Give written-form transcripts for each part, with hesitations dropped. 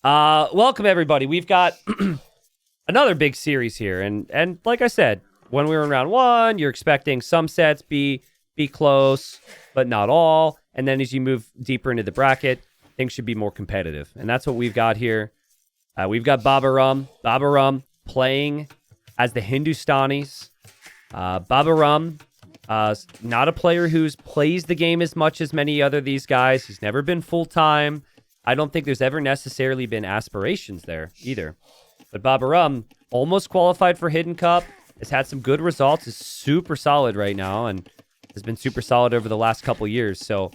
Welcome everybody. We've got another big series here, and like I said, when we were in round one, you're expecting some sets be close, but not all. And then as you move deeper into the bracket, things should be more competitive, and that's what we've got here. We've got Babaorum playing as the Hindustanis. Babaorum, not a player who's plays the game as much as many other these guys. He's never been full time. I don't think there's ever necessarily been aspirations there either. But Babaorum almost qualified for Hidden Cup, has had some good results, is super solid right now, and has been super solid over the last couple years. So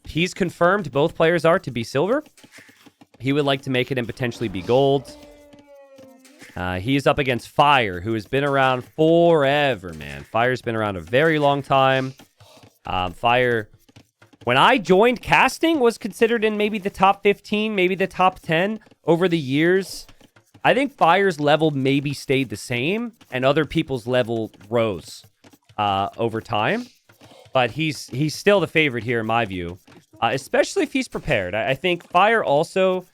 he's confirmed both players are to be silver. He would like to make it and potentially be gold. He's up against Fire, who has been around forever, man. Fire's been around a very long time. Fire, when I joined casting, was considered in maybe the top 15, maybe the top 10 over the years. I think Fire's level maybe stayed the same, and other people's level rose over time. But he's still the favorite here in my view, especially if he's prepared. I think Fire also...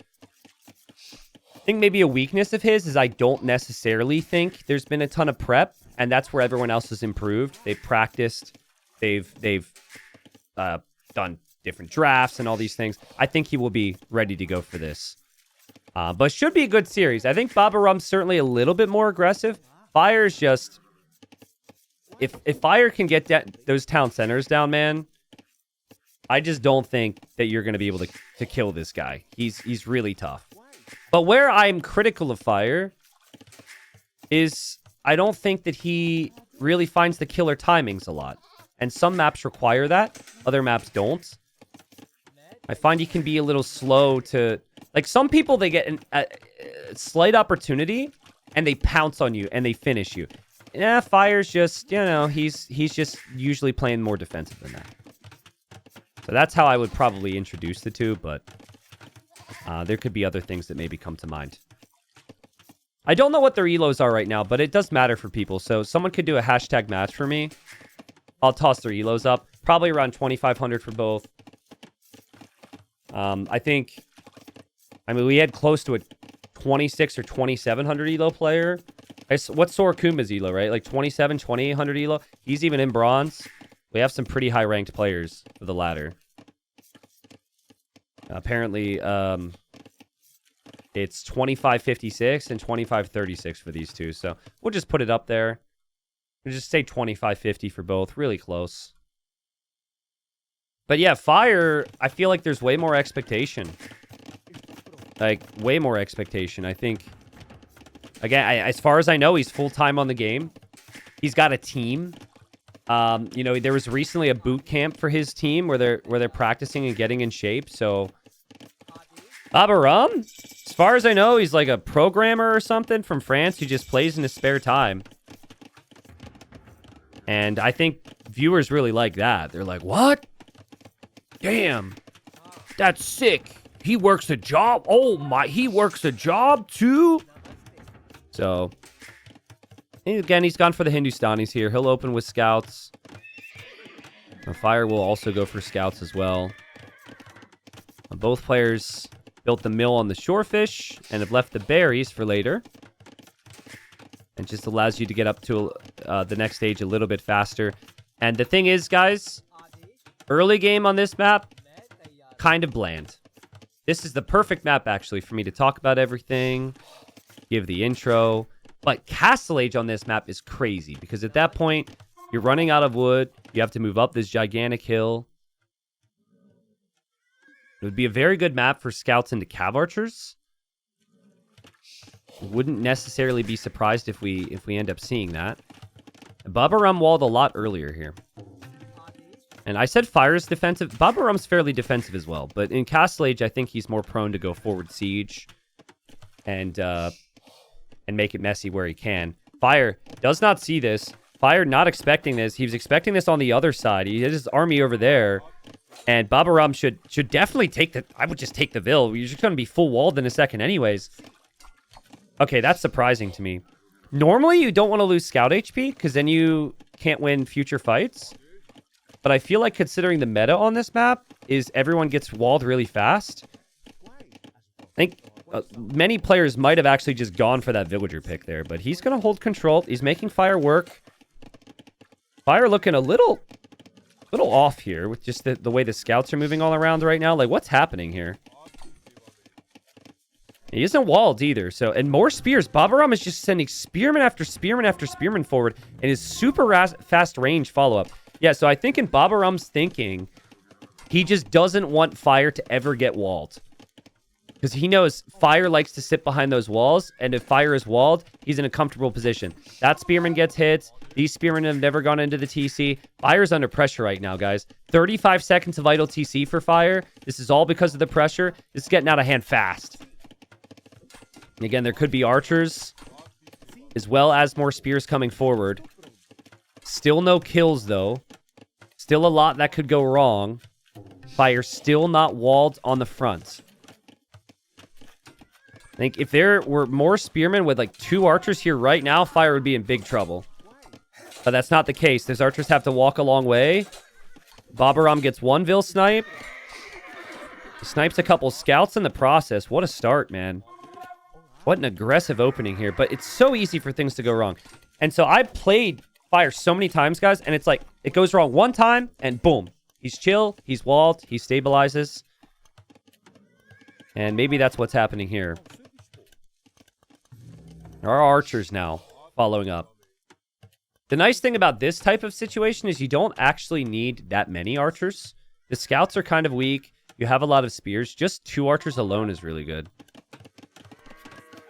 I think maybe a weakness of his is I don't necessarily think there's been a ton of prep, and that's where everyone else has improved. They've practiced, they've done different drafts and all these things. I think he will be ready to go for this. But should be a good series. I think Babaorum's certainly a little bit more aggressive. Fire's just... If Fire can get those town centers down, man, I just don't think that you're going to be able to kill this guy. He's really tough. But where I'm critical of Fire is I don't think that he really finds the killer timings a lot. And some maps require that. Other maps don't. I find he can be a little slow to... Like, some people, they get a slight opportunity, and they pounce on you, and they finish you. Yeah, Fire's just, he's just usually playing more defensive than that. So that's how I would probably introduce the two, but... there could be other things that maybe come to mind. I don't know what their elos are right now, but it does matter for people. So someone could do a hashtag match for me. I'll toss their elos up. Probably around 2,500 for both. I mean, we had close to a 26 or 2,700 elo player. What's Sorakuma's elo, right? Like 27, 2,800 elo. He's even in bronze. We have some pretty high ranked players for the latter. Apparently, it's 25.56 and 25.36 for these two. So we'll just put it up there. We'll just say 25.50 for both. Really close. But yeah, Fire, I feel like there's way more expectation. Like, way more expectation. I think, again, as far as I know, he's full-time on the game. He's got a team. There was recently a boot camp for his team where they're practicing and getting in shape. So Babaorum, as far as I know, he's like a programmer or something from France who just plays in his spare time. And I think viewers really like that. They're like, what? Damn, that's sick. He works a job. Oh my, he works a job too? So, again, he's gone for the Hindustanis here. He'll open with scouts. Fire will also go for scouts as well. Both players built the mill on the shorefish and have left the berries for later. And just allows you to get up to the next stage a little bit faster. And the thing is, guys, early game on this map, kind of bland. This is the perfect map, actually, for me to talk about everything, give the intro. But Castle Age on this map is crazy, because at that point, you're running out of wood. You have to move up this gigantic hill. It would be a very good map for scouts into cav archers. Wouldn't necessarily be surprised if we end up seeing that. Babaorum walled a lot earlier here. And I said Fire is defensive. Babaorum's fairly defensive as well. But in Castle Age, I think he's more prone to go forward siege. And make it messy where he can. Fire does not see this. Fire not expecting this. He was expecting this on the other side. He has his army over there. And Babaorum should definitely take the... I would just take the Vil. You're just going to be full walled in a second anyways. Okay, that's surprising to me. Normally, you don't want to lose scout HP, because then you can't win future fights. But I feel like considering the meta on this map is everyone gets walled really fast. I think many players might have actually just gone for that villager pick there, but he's going to hold control. He's making Fire work. Fire looking a little off here with just the way the scouts are moving all around right now. Like, what's happening here? He isn't walled either. So, and more spears. Babaorum is just sending spearman after spearman after spearman forward in his super fast range follow-up. Yeah, so I think in Babaorum's thinking, he just doesn't want Fire to ever get walled. Because he knows Fire likes to sit behind those walls, and if Fire is walled, he's in a comfortable position. That spearman gets hits. These spearmen have never gone into the TC. Fire's under pressure right now, guys. 35 seconds of idle TC for Fire. This is all because of the pressure. This is getting out of hand fast. And again, there could be archers, as well as more spears coming forward. Still no kills, though. Still a lot that could go wrong. Fire still not walled on the front. I think if there were more spearmen with like 2 archers here right now, Fire would be in big trouble. But that's not the case. Those archers have to walk a long way. Babaorum gets 1 Vil snipe. He snipes a couple scouts in the process. What a start, man. What an aggressive opening here. But it's so easy for things to go wrong. And so I played Fire so many times, guys, and it's like it goes wrong one time, and boom. He's chill. He's walled. He stabilizes. And maybe that's what's happening here. There are archers now following up. The nice thing about this type of situation is you don't actually need that many archers. The scouts are kind of weak. You have a lot of spears. Just 2 archers alone is really good.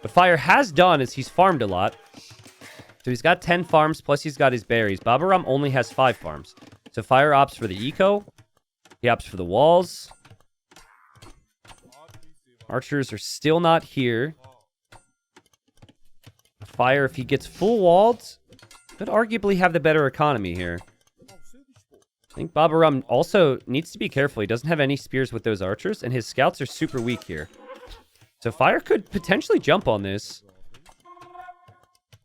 What Fire has done is he's farmed a lot. So he's got 10 farms, plus he's got his berries. Babaorum only has 5 farms. So Fire opts for the eco. He opts for the walls. Archers are still not here. Fire, if he gets full walled, could arguably have the better economy here. I think Babaorum also needs to be careful. He doesn't have any spears with those archers, and his scouts are super weak here. So Fire could potentially jump on this.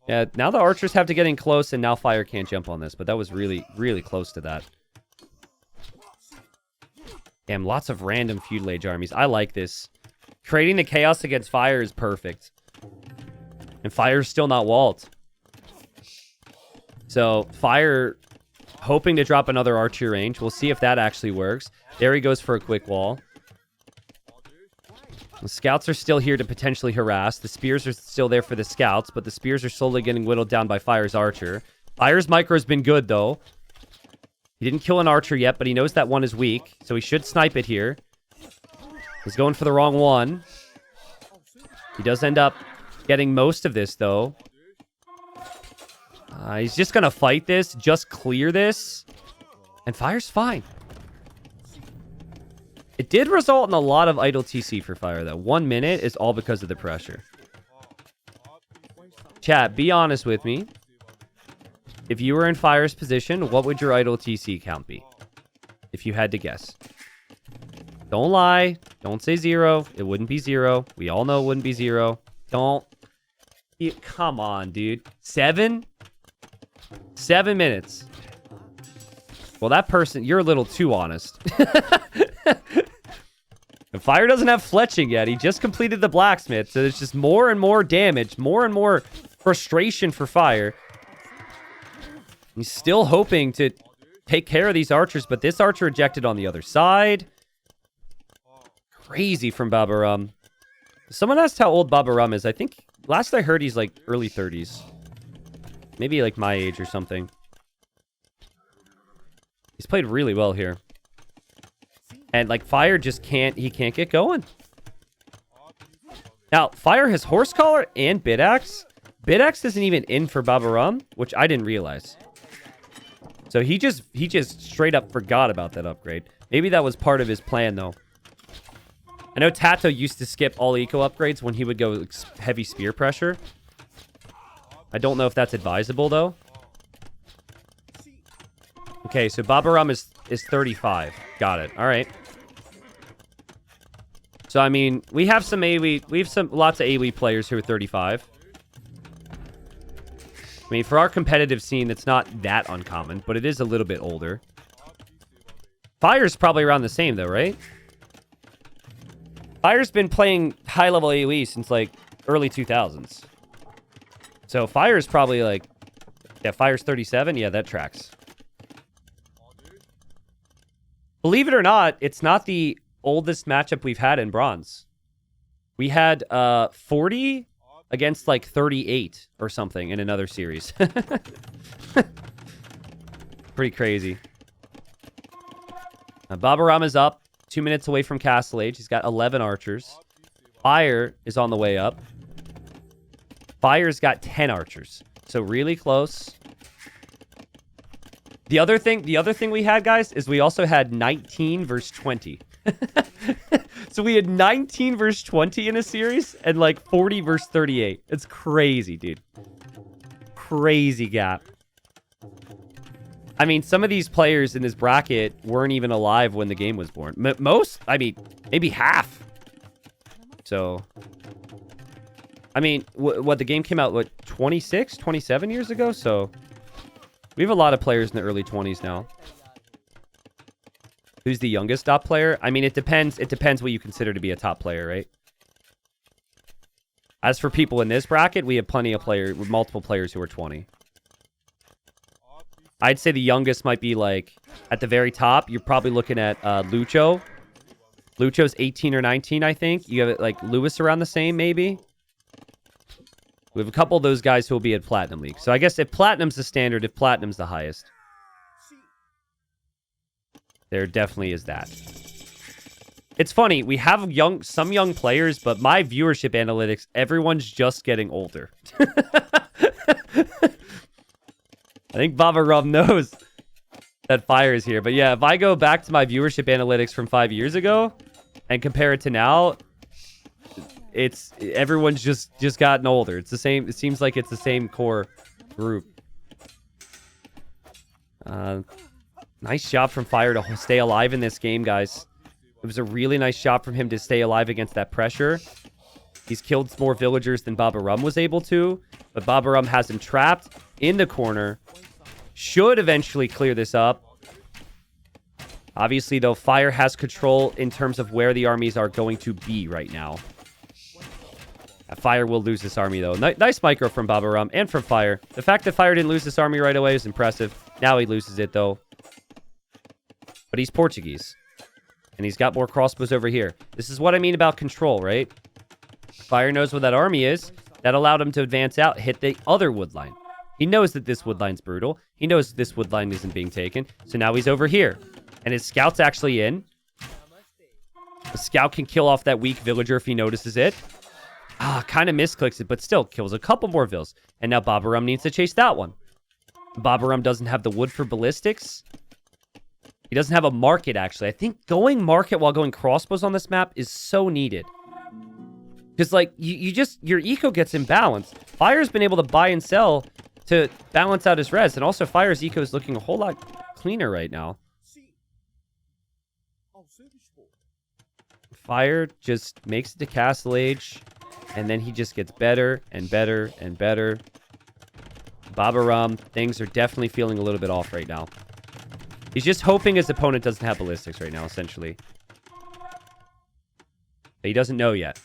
Yeah, now the archers have to get in close, and now Fire can't jump on this. But that was really, really close to that. Damn, lots of random feudal age armies. I like this. Creating the chaos against Fire is perfect. And Fire's still not walled. So Fire hoping to drop another archer range. We'll see if that actually works. There he goes for a quick wall. The scouts are still here to potentially harass. The spears are still there for the scouts, but the spears are slowly getting whittled down by Fire's archer. Fire's micro has been good, though. He didn't kill an archer yet, but he knows that one is weak, so he should snipe it here. He's going for the wrong one. He does end up getting most of this, though. He's just going to fight this, just clear this, and Fire's fine. It did result in a lot of idle TC for Fire, though. 1 minute is all because of the pressure. Chat, be honest with me. If you were in Fire's position, what would your idle TC count be? If you had to guess. Don't lie. Don't say 0. It wouldn't be 0. We all know it wouldn't be 0. Don't. Come on, dude. 7? 7 minutes. Well, that person, you're a little too honest. And Fire doesn't have fletching yet. He just completed the blacksmith. So there's just more and more damage, more and more frustration for Fire. He's still hoping to take care of these archers, but this archer ejected on the other side. Crazy from Babaorum. Someone asked how old Babaorum is. I think last I heard he's like early 30s. Maybe like my age or something. He's played really well here. And like Fire just can't get going. Now, Fire has Horse Collar and Bidaxe. Bidaxe isn't even in for Babaorum, which I didn't realize. So he just straight up forgot about that upgrade. Maybe that was part of his plan, though. I know Tato used to skip all eco upgrades when he would go heavy spear pressure. I don't know if that's advisable, though. Okay, so Babaorum is 35. Got it. All right. So, I mean, we have some AoE. We have lots of AoE players who are 35. I mean, for our competitive scene, it's not that uncommon, but it is a little bit older. Fire's probably around the same, though, right? Fire's been playing high-level AoE since, like, early 2000s. So Fire's probably, like... Yeah, Fire's 37. Yeah, that tracks. Believe it or not, it's not the oldest matchup we've had in Bronze. We had 40 against, like, 38 or something in another series. Pretty crazy. Babaorum is up. 2 minutes away from Castle Age. He's got 11 archers. Fire is on the way up. Fire's got 10 archers. So really close. The other thing we had, guys, is we also had 19 versus 20. So we had 19 versus 20 in a series and like 40 versus 38. It's crazy, dude. Crazy gap. I mean, some of these players in this bracket weren't even alive when the game was born. Most, I mean, maybe half. So, I mean, what the game came out, what, 26, 27 years ago? So, we have a lot of players in the early 20s now. Who's the youngest top player? I mean, it depends. It depends what you consider to be a top player, right? As for people in this bracket, we have plenty of players, multiple players who are 20. I'd say the youngest might be, like, at the very top. You're probably looking at Lucho. Lucho's 18 or 19, I think. You have, like, Lewis around the same, maybe. We have a couple of those guys who will be at Platinum League. So I guess if Platinum's the standard, if Platinum's the highest, there definitely is that. It's funny. We have some young players, but my viewership analytics, everyone's just getting older. I think Babaorum knows that Fire is here. But yeah, if I go back to my viewership analytics from 5 years ago and compare it to now, it's everyone's just gotten older. It's the same. It seems like it's the same core group. Nice job from Fire to stay alive in this game, guys. It was a really nice job from him to stay alive against that pressure. He's killed more villagers than Babaorum was able to, but Babaorum has him trapped in the corner. Should eventually clear this up. Obviously, though, Fire has control in terms of where the armies are going to be right now. Fire will lose this army, though. Nice micro from Babaorum and from Fire. The fact that Fire didn't lose this army right away is impressive. Now he loses it, though. But he's Portuguese. And he's got more crossbows over here. This is what I mean about control, right? Fire knows what that army is. That allowed him to advance out, hit the other wood line. He knows that this wood line's brutal. He knows this wood line isn't being taken. So now he's over here. And his scout's actually in. The scout can kill off that weak villager if he notices it. Kind of misclicks it, but still kills a couple more vills. And now Babaorum needs to chase that one. Babaorum doesn't have the wood for ballistics. He doesn't have a market, actually. I think going market while going crossbows on this map is so needed. Because, like, your eco gets imbalanced. Fire's been able to buy and sell to balance out his res. And also, Fire's eco is looking a whole lot cleaner right now. Fire just makes it to Castle Age. And then he just gets better and better and better. Babaorum, things are definitely feeling a little bit off right now. He's just hoping his opponent doesn't have ballistics right now, essentially. But he doesn't know yet.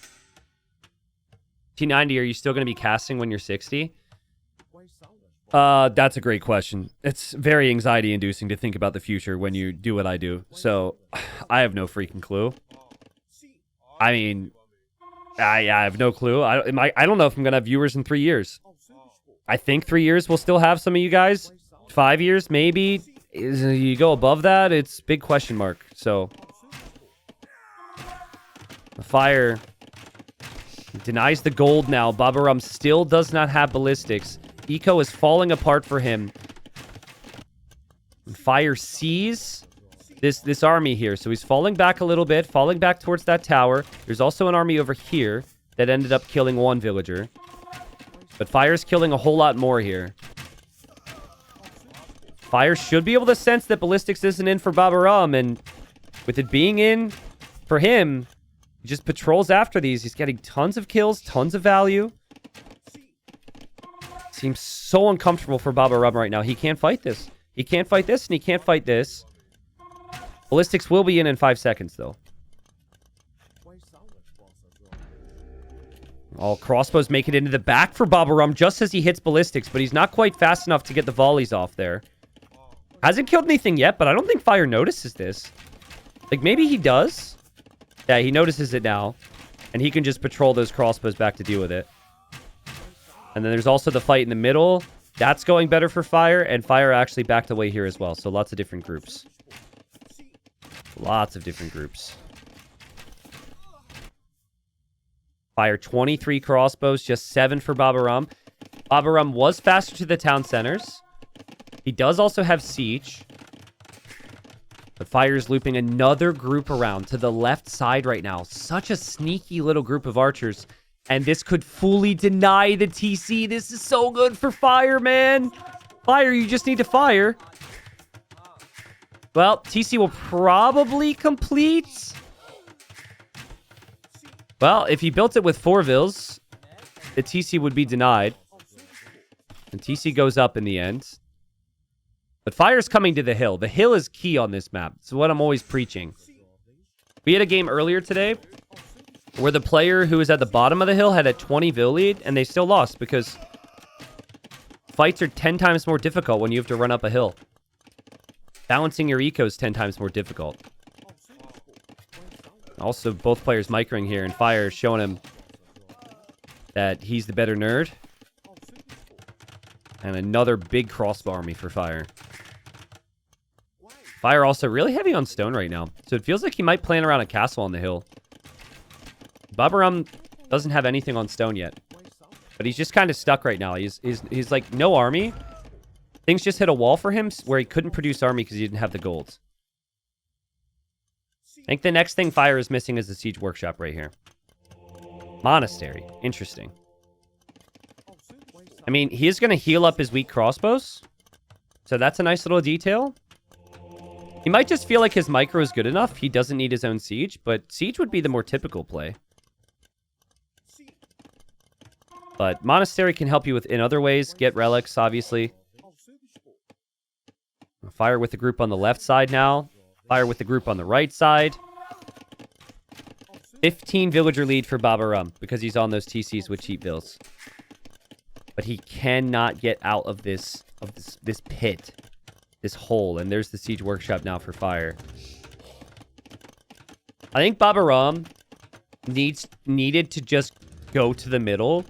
T90, are you still going to be casting when you're 60? That's a great question. It's very anxiety-inducing to think about the future when you do what I do. So, I have no freaking clue. I mean, I have no clue. I don't know if I'm going to have viewers in 3 years. I think 3 years we'll still have some of you guys. 5 years, maybe. You go above that, it's big question mark. So, the Fire denies the gold now. Babaorum still does not have ballistics. Eco is falling apart for him. Fire sees this army here. So he's falling back a little bit, falling back towards that tower. There's also an army over here that ended up killing one villager. But Fire's killing a whole lot more here. Fire should be able to sense that ballistics isn't in for Babaorum, and with it being in for him, he just patrols after these. He's getting tons of kills, tons of value. Seems so uncomfortable for Babaorum right now. He can't fight this. He can't fight this, and he can't fight this. Ballistics will be in 5 seconds, though. All crossbows make it into the back for Babaorum just as he hits ballistics, but he's not quite fast enough to get the volleys off there. Hasn't killed anything yet, but I don't think Fire notices this. Like, maybe he does. Yeah, he notices it now. And he can just patrol those crossbows back to deal with it. And then there's also the fight in the middle. That's going better for Fire, and Fire actually backed away here as well. So lots of different groups. Lots of different groups. Fire 23 crossbows, just 7 for Babaorum. Babaorum was faster to the town centers. He does also have siege. But Fire's looping another group around to the left side right now. Such a sneaky little group of archers. And this could fully deny the TC. This is so good for Fire, man. Fire, you just need to fire. Well, TC will probably complete. Well, if he built it with 4 vills, the TC would be denied. And TC goes up in the end. But Fire's coming to the hill. The hill is key on this map. It's what I'm always preaching. We had a game earlier today where the player who was at the bottom of the hill had a 20 vill lead, and they still lost because fights are 10 times more difficult when you have to run up a hill. Balancing your eco is 10 times more difficult. Also, both players microing here, and Fire showing him that he's the better nerd. And another big crossbow army for Fire. Fire also really heavy on stone right now, so it feels like he might plan around a castle on the hill. Babaorum doesn't have anything on stone yet, but he's just kind of stuck right now. He's like, no army. Things just hit a wall for him where he couldn't produce army because he didn't have the gold. I think the next thing Fire is missing is the siege workshop right here. Monastery. Interesting. I mean, he is going to heal up his weak crossbows. So that's a nice little detail. He might just feel like his micro is good enough. He doesn't need his own siege, but siege would be the more typical play. But Monastery can help you in other ways. Get relics, obviously. Fire with the group on the left side now. Fire with the group on the right side. 15 villager lead for Babaorum because he's on those TCs with cheap bills. But he cannot get out of this pit. This hole. And there's the siege workshop now for Fire. I think Babaorum needed to just go to the middle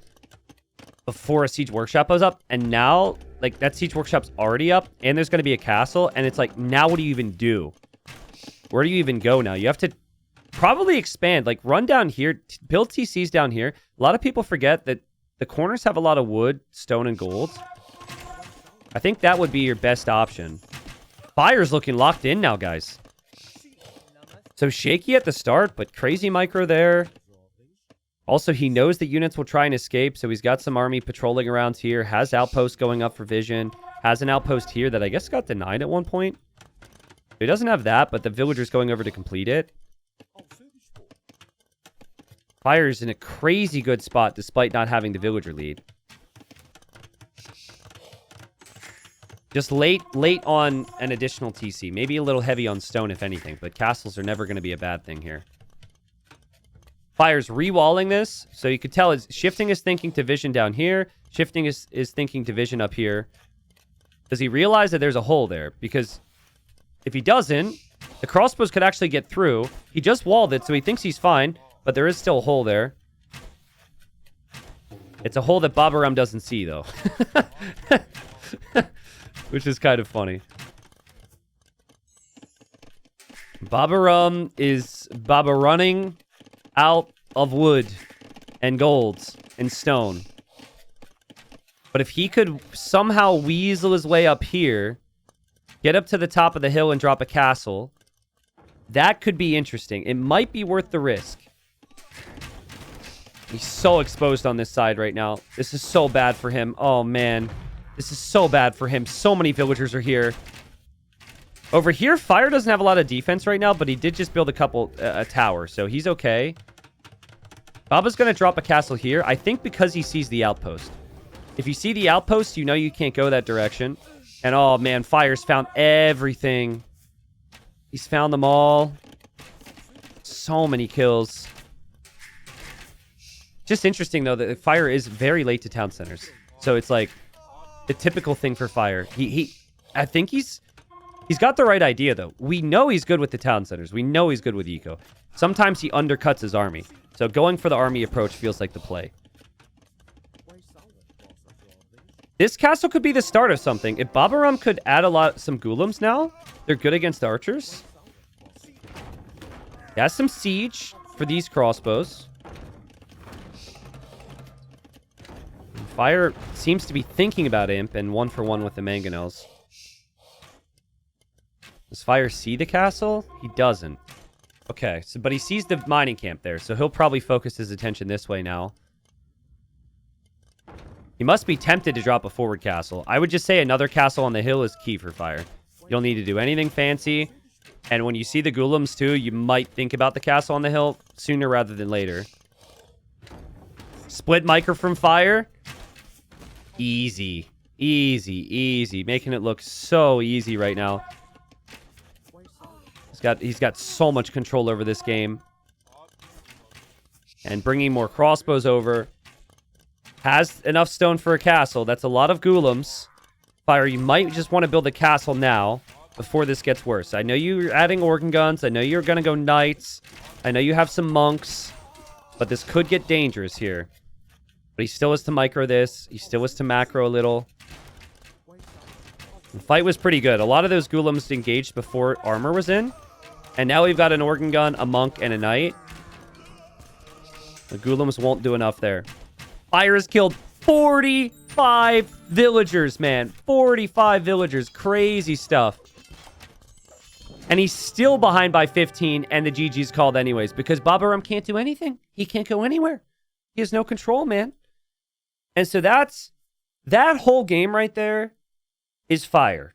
before a siege workshop goes up. And now, like, that siege workshop's already up. And there's going to be a castle. And it's like, now what do you even do? Where do you even go now? You have to probably expand. Like, run down here. Build TCs down here. A lot of people forget that the corners have a lot of wood, stone, and gold. I think that would be your best option. Fire's looking locked in now, guys. So shaky at the start, but crazy micro there. Also, he knows that units will try and escape, so he's got some army patrolling around here. Has outposts going up for vision. Has an outpost here that I guess got denied at one point. He doesn't have that, but the villager's going over to complete it. Fire's in a crazy good spot despite not having the villager lead. Just late on an additional TC. Maybe a little heavy on stone, if anything. But castles are never going to be a bad thing here. Fire's rewalling this. So you could tell shifting his thinking to vision down here. Shifting his thinking to vision up here. Does he realize that there's a hole there? Because if he doesn't, the crossbows could actually get through. He just walled it, so he thinks he's fine. But there is still a hole there. It's a hole that Babaorum doesn't see, though. Which is kind of funny. Babaorum is running out of wood and gold and stone. But if he could somehow weasel his way up here, get up to the top of the hill and drop a castle, that could be interesting. It might be worth the risk. He's so exposed on this side right now. This is so bad for him. Oh, man. This is so bad for him. So many villagers are here. Over here, Fire doesn't have a lot of defense right now, but he did just build a tower, so he's okay. Baba's going to drop a castle here, I think because he sees the outpost. If you see the outpost, you know you can't go that direction. And, oh, man, Fire's found everything. He's found them all. So many kills. Just interesting, though, that Fire is very late to town centers. So it's like the typical thing for Fire. I think he's got the right idea, though. We know he's good with the town centers. We know he's good with eco. Sometimes he undercuts his army. So going for the army approach feels like the play. This castle could be the start of something. If Babaorum could add some Ghoulems now, they're good against archers. He has some siege for these crossbows. Fire seems to be thinking about Imp and 1-for-1 with the mangonels. Does Fire see the castle? He doesn't. Okay, but he sees the mining camp there, so he'll probably focus his attention this way now. He must be tempted to drop a forward castle. I would just say another castle on the hill is key for Fire. You don't need to do anything fancy. And when you see the Ghoulems too, you might think about the castle on the hill sooner rather than later. Split micro from Fire. Easy. Easy, easy. Making it look so easy right now. He's got so much control over this game. And bringing more crossbows over. Has enough stone for a castle. That's a lot of Ghoulems. Fire, you might just want to build a castle now before this gets worse. I know you're adding organ guns. I know you're going to go knights. I know you have some monks. But this could get dangerous here. But he still has to micro this. He still has to macro a little. The fight was pretty good. A lot of those Ghoulems engaged before armor was in. And now we've got an organ gun, a monk, and a knight. The Ghoulems won't do enough there. Fire has killed 45 villagers, man. 45 villagers. Crazy stuff. And he's still behind by 15, and the GG's called anyways, because Babaorum can't do anything. He can't go anywhere. He has no control, man. And so that whole game right there is Fire.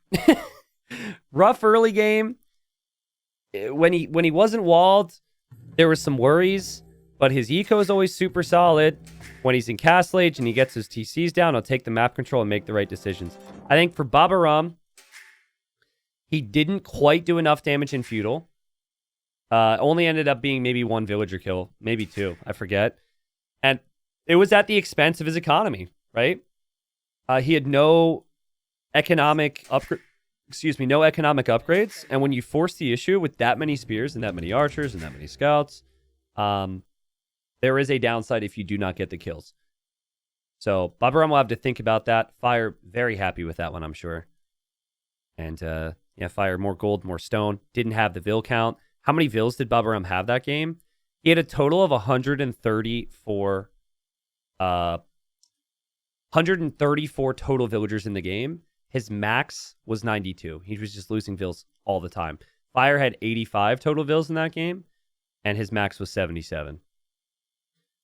Rough early game. When he wasn't walled, there were some worries, but his eco is always super solid. When he's in Castle Age and he gets his TCs down, he'll take the map control and make the right decisions. I think for Babaorum, he didn't quite do enough damage in feudal. Only ended up being maybe 1 villager kill, maybe 2, I forget. And it was at the expense of his economy, right? He had no economic upgrades. And when you force the issue with that many spears and that many archers and that many scouts, there is a downside if you do not get the kills. So Babaorum will have to think about that. Fire, very happy with that one, I'm sure. And yeah, Fire, more gold, more stone. Didn't have the vill count. How many vills did Babaorum have that game? He had a total of 134 total villagers in the game. His max was 92. He was just losing vills all the time. Fire had 85 total vills in that game, and his max was 77.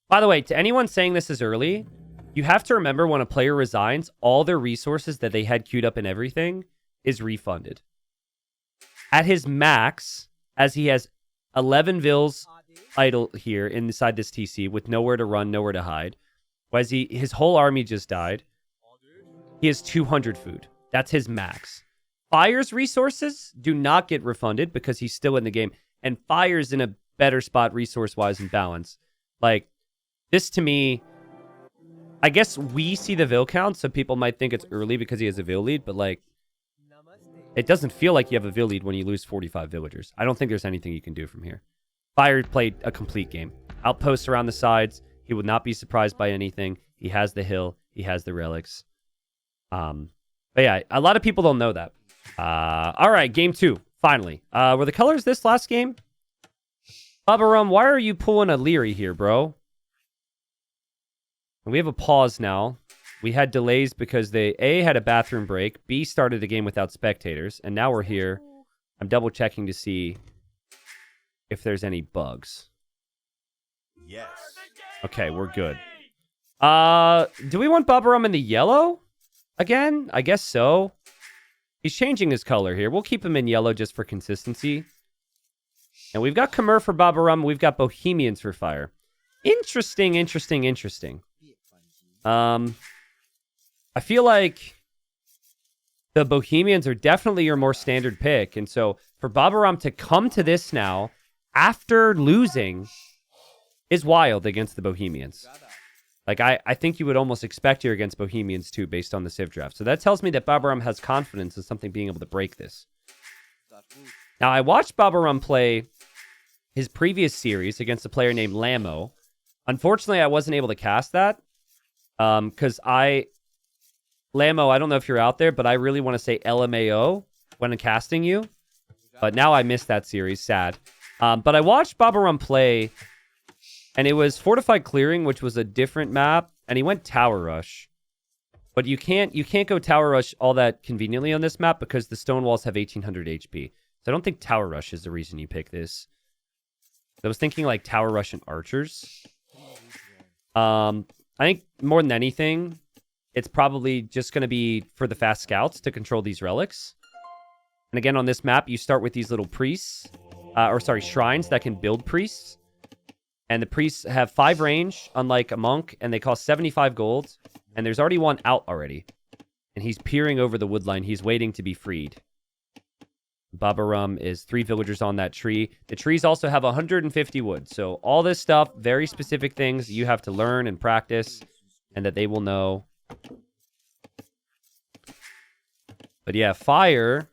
By the way, to anyone saying this is early, you have to remember when a player resigns, all their resources that they had queued up and everything is refunded. At his max, as he has 11 vills idle here inside this TC with nowhere to run, nowhere to hide, as his whole army just died, he has 200 food. That's his max. Fire's resources do not get refunded because he's still in the game, and Fire's in a better spot resource-wise and balance. Like, this to me, I guess we see the vill count, so people might think it's early because he has a vill lead, but like, it doesn't feel like you have a vill lead when you lose 45 villagers. I don't think there's anything you can do from here. Fire played a complete game. Outposts around the sides. He would not be surprised by anything. He has the hill. He has the relics. But yeah, a lot of people don't know that. All right, game 2, finally. Were the colors this last game? Babaorum, why are you pulling a Leary here, bro? We have a pause now. We had delays because they, A, had a bathroom break, B, started the game without spectators, and now we're here. I'm double-checking to see if there's any bugs. Yes. Okay, we're good. Do we want Babaorum in the yellow again? I guess so. He's changing his color here. We'll keep him in yellow just for consistency. And we've got Khmer for Babaorum. We've got Bohemians for Fire. Interesting, interesting, interesting. I feel like the Bohemians are definitely your more standard pick. And so for Babaorum to come to this now after losing is wild against the Bohemians. Like, I think you would almost expect here against Bohemians, too, based on the Civ draft. So that tells me that Babaorum has confidence in something being able to break this. Now, I watched Babaorum play his previous series against a player named Lamo. Unfortunately, I wasn't able to cast that. Because Lamo, I don't know if you're out there, but I really want to say LMAO when casting you. But now I missed that series. Sad. But I watched Babaorum play... And it was Fortified Clearing, which was a different map, and he went Tower Rush. But you can't go Tower Rush all that conveniently on this map because the stone walls have 1800 HP. So I don't think Tower Rush is the reason you pick this. I was thinking like Tower Rush and Archers. I think more than anything, it's probably just going to be for the fast scouts to control these relics. And again, on this map, you start with these little priests, shrines that can build priests. And the priests have 5 range, unlike a monk, and they cost 75 gold. And there's already one out already. And he's peering over the wood line. He's waiting to be freed. Babaorum is 3 villagers on that tree. The trees also have 150 wood. So all this stuff, very specific things you have to learn and practice, and that they will know. But yeah, Fire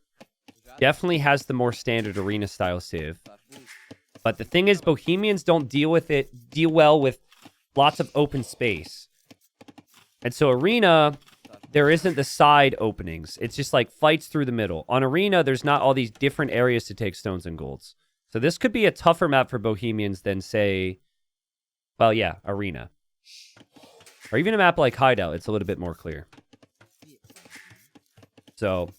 definitely has the more standard arena style civ. But the thing is, Bohemians don't deal well with lots of open space. And so Arena, there isn't the side openings. It's just like fights through the middle. On Arena, there's not all these different areas to take stones and golds. So this could be a tougher map for Bohemians than, say, well, yeah, Arena. Or even a map like Hideout, it's a little bit more clear. So...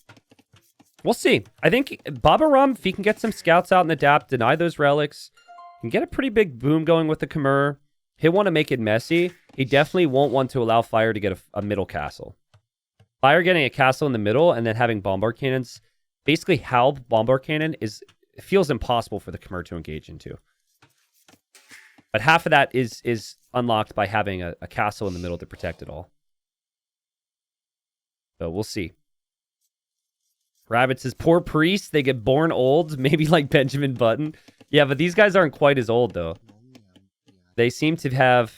we'll see. I think Babaorum, if he can get some scouts out in the DAP, deny those relics, and get a pretty big boom going with the Khmer, he'll want to make it messy. He definitely won't want to allow Fire to get a middle castle. Fire getting a castle in the middle and then having bombard cannons, basically how bombard cannon is, it feels impossible for the Khmer to engage into. But half of that is unlocked by having a castle in the middle to protect it all. So we'll see. Rabbit says, poor priests, they get born old, maybe like Benjamin Button. Yeah, but these guys aren't quite as old, though. They seem to have,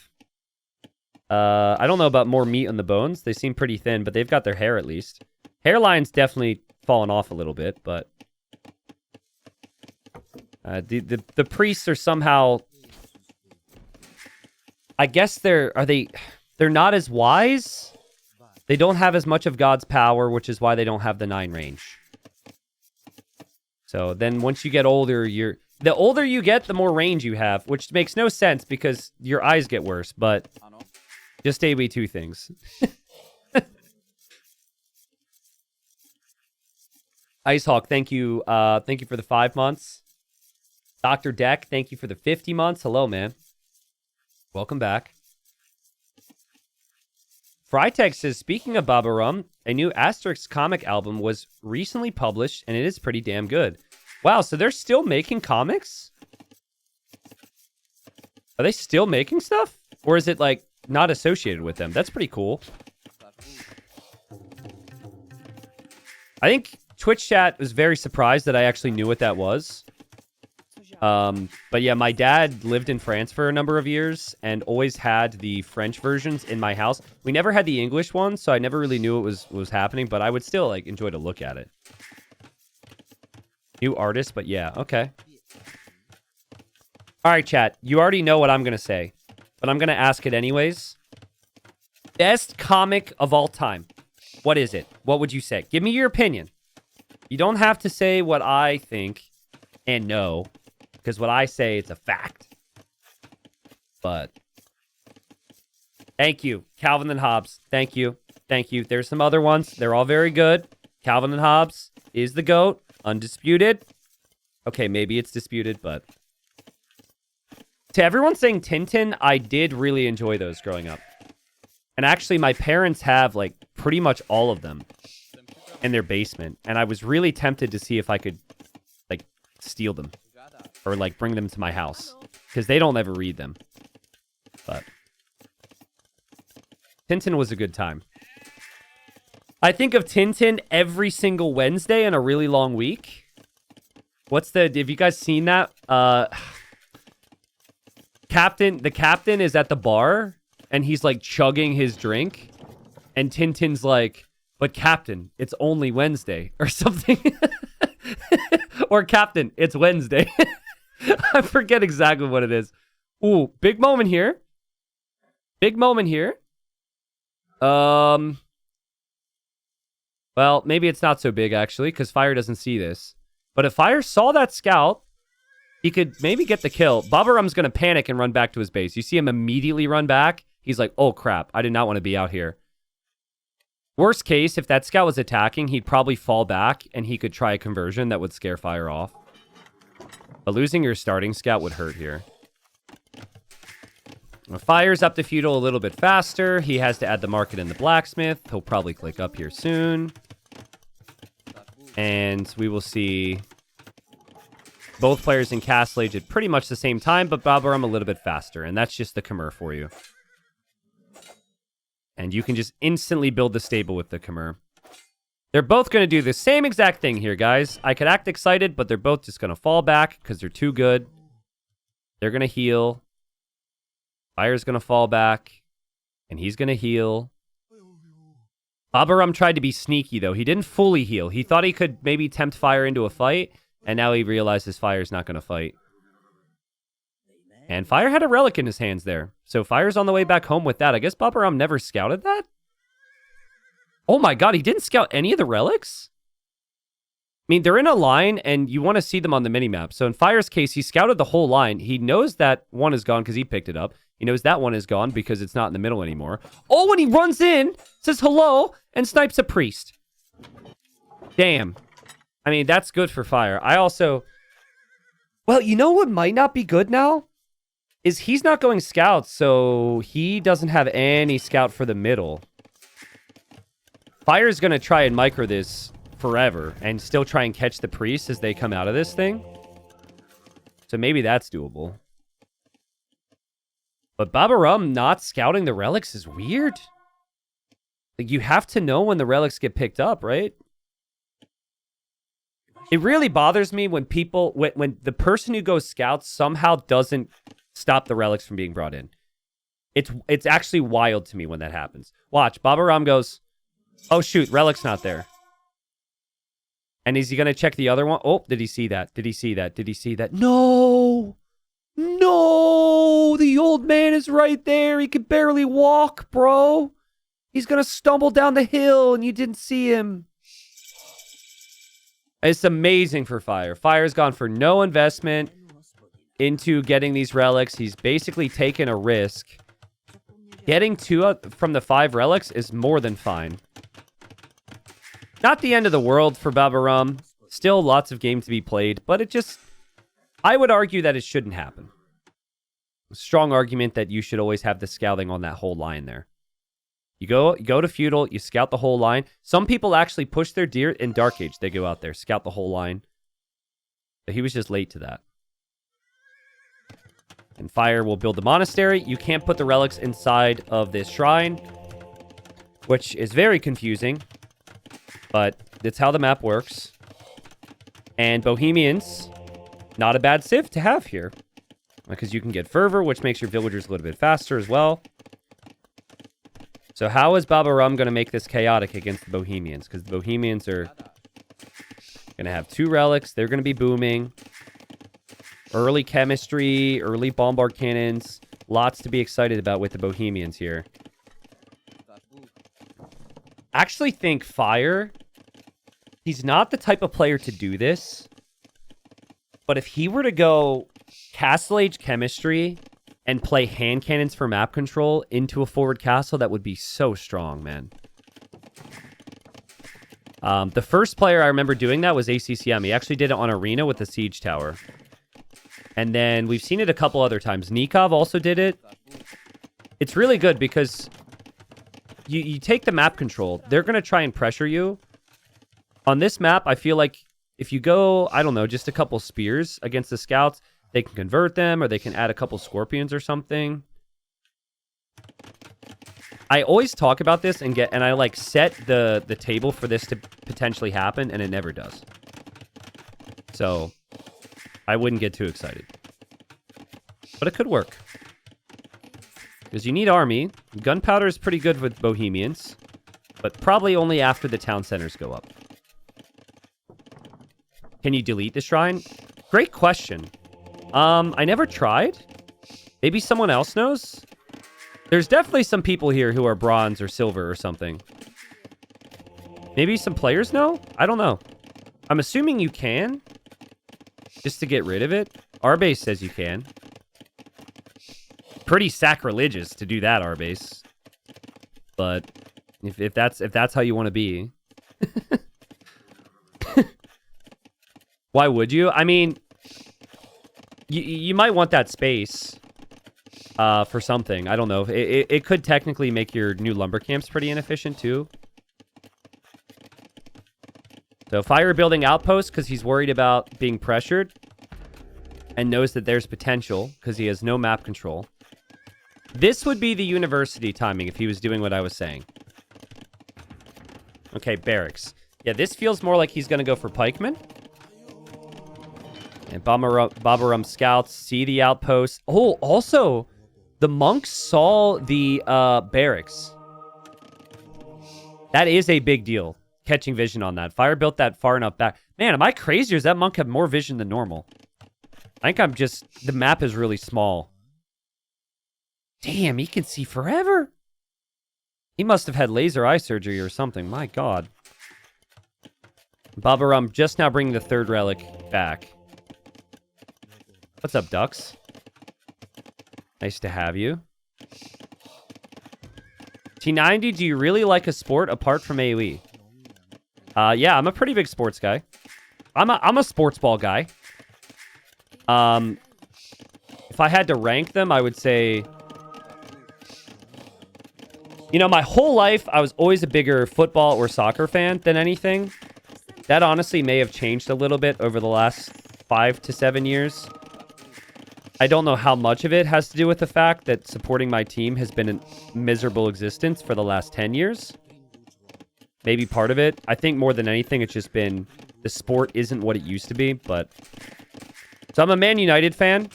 I don't know about more meat on the bones. They seem pretty thin, but they've got their hair at least. Hairline's definitely fallen off a little bit, but... the priests are somehow... I guess they're not as wise? They don't have as much of God's power, which is why they don't have the 9 range. So then once you get older, the older you get, the more range you have, which makes no sense because your eyes get worse, but just AB2 things. Icehawk, thank you. Thank you for the 5 months. Dr. Deck, thank you for the 50 months. Hello, man. Welcome back. Freitag says, speaking of Babaorum, a new Asterix comic album was recently published, and it is pretty damn good. Wow, so they're still making comics? Are they still making stuff? Or is it, like, not associated with them? That's pretty cool. I think Twitch chat was very surprised that I actually knew what that was. But yeah, my dad lived in France for a number of years and always had the French versions in my house. We never had the English one, so I never really knew what was happening, but I would still like enjoy to look at it. New artist, but yeah, okay. All right, chat. You already know what I'm going to say, but I'm going to ask it anyways. Best comic of all time. What is it? What would you say? Give me your opinion. You don't have to say what I think and know. Because what I say, it's a fact. But thank you, Calvin and Hobbes. Thank you. Thank you. There's some other ones. They're all very good. Calvin and Hobbes is the GOAT. Undisputed. Okay, maybe it's disputed, but... to everyone saying Tintin, I did really enjoy those growing up. And actually, my parents have, like, pretty much all of them in their basement. And I was really tempted to see if I could, like, steal them. Or, like, bring them to my house. Because they don't ever read them. But Tintin was a good time. I think of Tintin every single Wednesday in a really long week. Have you guys seen that? The captain is at the bar, and he's like chugging his drink. And Tintin's like, but Captain, it's only Wednesday or something. Or Captain, it's Wednesday. I forget exactly what it is. Ooh, big moment here. Big moment here. Well, maybe it's not so big, actually, because Fire doesn't see this. But if Fire saw that scout, he could maybe get the kill. Babaorum's going to panic and run back to his base. You see him immediately run back. He's like, oh, crap. I did not want to be out here. Worst case, if that scout was attacking, he'd probably fall back, and he could try a conversion that would scare Fire off. But losing your starting scout would hurt here. Fire's up to feudal a little bit faster. He has to add the market in the blacksmith. He'll probably click up here soon. And we will see both players in Castle Age at pretty much the same time, but Babaorum a little bit faster. And that's just the Khmer for you. And you can just instantly build the stable with the Khmer. They're both going to do the same exact thing here, guys. I could act excited, but they're both just going to fall back because they're too good. They're going to heal. Fire's going to fall back, and he's going to heal. Babaorum tried to be sneaky, though. He didn't fully heal. He thought he could maybe tempt Fire into a fight, and now he realizes Fire's not going to fight. And Fire had a relic in his hands there. So Fire's on the way back home with that. I guess Babaorum never scouted that? Oh my god, he didn't scout any of the relics? I mean, they're in a line, and you want to see them on the minimap. So in Fire's case, he scouted the whole line. He knows that one is gone because he picked it up. He knows that one is gone because it's not in the middle anymore. Oh, when he runs in, says hello, and snipes a priest. Damn. I mean, that's good for Fire. I also... Well, you know what might not be good now? Is he's not going scouts, so he doesn't have any scout for the middle. Fire's going to try and micro this forever and still try and catch the priests as they come out of this thing. So maybe that's doable. But Babaorum not scouting the relics is weird. Like, you have to know when the relics get picked up, right? It really bothers me when people, when the person who goes scouts somehow doesn't stop the relics from being brought in. It's actually wild to me when that happens. Watch, Babaorum goes, oh shoot, relic's not there. And is he going to check the other one? Oh, did he see that? Did he see that? Did he see that? No! No! The old man is right there. He could barely walk, bro. He's going to stumble down the hill and you didn't see him. It's amazing for Fire. Fire's gone for no investment into getting these relics. He's basically taken a risk. Getting 2 from the 5 relics is more than fine. Not the end of the world for Babaorum. Still lots of game to be played, but it just... I would argue that it shouldn't happen. A strong argument that you should always have the scouting on that whole line there. You go to feudal, you scout the whole line. Some people actually push their deer in Dark Age. They go out there, scout the whole line. But he was just late to that. And Fire will build the monastery. You can't put the relics inside of this shrine, which is very confusing. But that's how the map works. And Bohemians, not a bad civ to have here. Because you can get Fervor, which makes your villagers a little bit faster as well. So how is Babaorum going to make this chaotic against the Bohemians? Because the Bohemians are going to have 2 relics. They're going to be booming. Early chemistry, early bombard cannons. Lots to be excited about with the Bohemians here. I actually think Fire, he's not the type of player to do this. But if he were to go Castle Age chemistry and play hand cannons for map control into a forward castle, that would be so strong, man. The first player I remember doing that was ACCM. He actually did it on Arena with the Siege Tower. And then we've seen it a couple other times. Nikov also did it. It's really good because you take the map control. They're going to try and pressure you. On this map, I feel like if you go, I don't know, just a couple spears against the scouts, they can convert them or they can add a couple scorpions or something. I always talk about this and I like set the table for this to potentially happen, and it never does. So I wouldn't get too excited. But it could work. Because you need army. Gunpowder is pretty good with Bohemians, but probably only after the town centers go up. Can you delete the shrine? Great question. I never tried. Maybe someone else knows? There's definitely some people here who are bronze or silver or something. Maybe some players know? I don't know. I'm assuming you can. Just to get rid of it. Arbase says you can. Pretty sacrilegious to do that, Arbase. But if that's how you want to be. Why would you? I mean, you might want that space for something. I don't know. It could technically make your new lumber camps pretty inefficient too. So Fire building outposts because he's worried about being pressured and knows that there's potential because he has no map control. This would be the university timing if he was doing what I was saying. Okay, barracks. Yeah, this feels more like he's going to go for pikemen. And Babaorum scouts see the outpost. Oh, also, the monks saw the barracks. That is a big deal, catching vision on that. Fire built that far enough back. Man, am I crazy or does that monk have more vision than normal? I think I'm just... The map is really small. Damn, he can see forever. He must have had laser eye surgery or something. My God. Babaorum just now bringing the third relic back. What's up, ducks? Nice to have you. T90, do you really like a sport apart from AoE? Yeah, I'm a pretty big sports guy. I'm a sports ball guy. If I had to rank them, I would say... You know, my whole life, I was always a bigger football or soccer fan than anything. That honestly may have changed a little bit over the last 5 to 7 years. I don't know how much of it has to do with the fact that supporting my team has been a miserable existence for the last 10 years. Maybe part of it. I think more than anything, it's just been the sport isn't what it used to be, but... So I'm a Man United fan.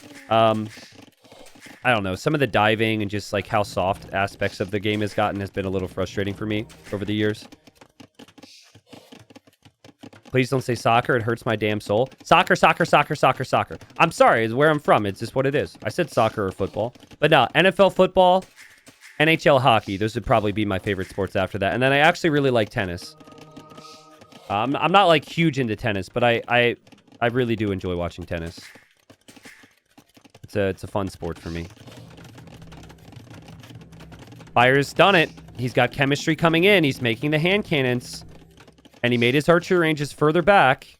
I don't know. Some of the diving and just like how soft aspects of the game has gotten has been a little frustrating for me over the years. Please don't say soccer. It hurts my damn soul. Soccer, soccer, soccer, soccer, soccer. I'm sorry. It's where I'm from. It's just what it is. I said soccer or football. But no, NFL football, NHL hockey. Those would probably be my favorite sports after that. And then I actually really like tennis. I'm not like huge into tennis, but I really do enjoy watching tennis. It's a fun sport for me. Fire's done it. He's got chemistry coming in. He's making the hand cannons. And he made his archery ranges further back.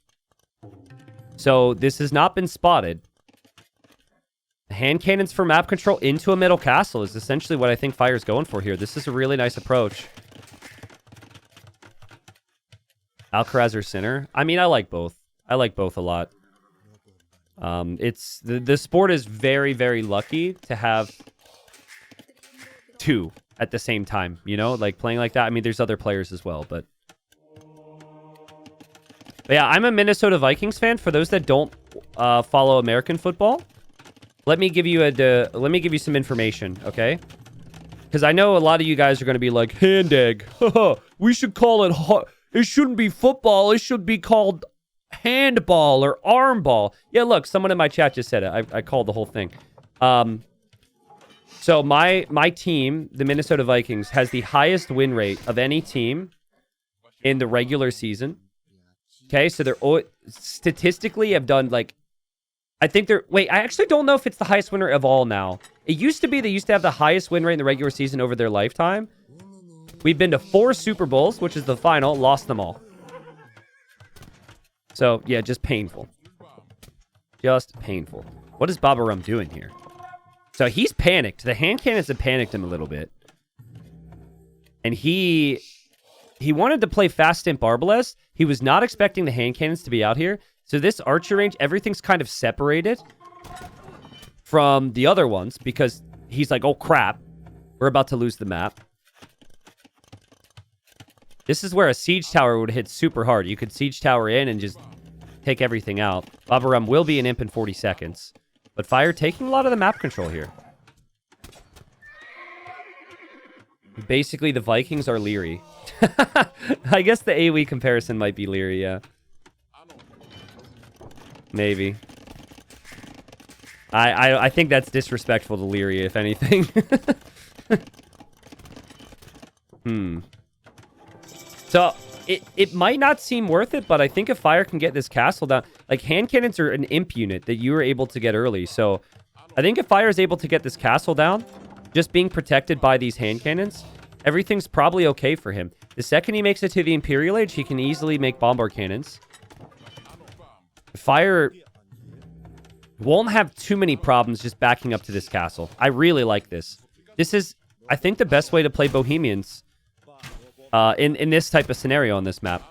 So this has not been spotted. Hand cannons for map control into a middle castle is essentially what I think Fire's going for here. This is a really nice approach. Alcaraz or Sinner? I mean, I like both. I like both a lot. It's the sport is very, very lucky to have two at the same time, you know, like playing like that. I mean, there's other players as well, but yeah, I'm a Minnesota Vikings fan. For those that don't follow American football, let me give you some information, okay? Because I know a lot of you guys are going to be like, hand egg. We should call it. It shouldn't be football. It should be called handball or arm ball. Yeah, look, someone in my chat just said it. I called the whole thing. So my team, the Minnesota Vikings, has the highest win rate of any team in the regular season. Okay, so they're statistically have done like, I think they're, wait, I actually don't know if it's the highest win rate of all now. It used to be they used to have the highest win rate in the regular season over their lifetime. We've been to 4 Super Bowls, which is the final, lost them all. So, yeah, just painful. Just painful. What is Babaorum doing here? So he's panicked. The hand cannons have panicked him a little bit. And he wanted to play fast stimp arbalest. He was not expecting the hand cannons to be out here. So this archer range, everything's kind of separated from the other ones because he's like, oh crap, we're about to lose the map. This is where a siege tower would hit super hard. You could siege tower in and just take everything out. Babaorum will be an imp in 40 seconds. But Fire taking a lot of the map control here. Basically, the Vikings are Leary. I guess the AoE comparison might be Leary, yeah. Maybe. I think that's disrespectful to Leary, if anything. So, it might not seem worth it, but I think if Fire can get this castle down... Like, hand cannons are an imp unit that you were able to get early, so... I think if Fire is able to get this castle down, just being protected by these hand cannons, everything's probably okay for him. The second he makes it to the Imperial Age, he can easily make bombard cannons. Fire won't have too many problems just backing up to this castle. I really like this. This is, I think, the best way to play Bohemians in this type of scenario on this map.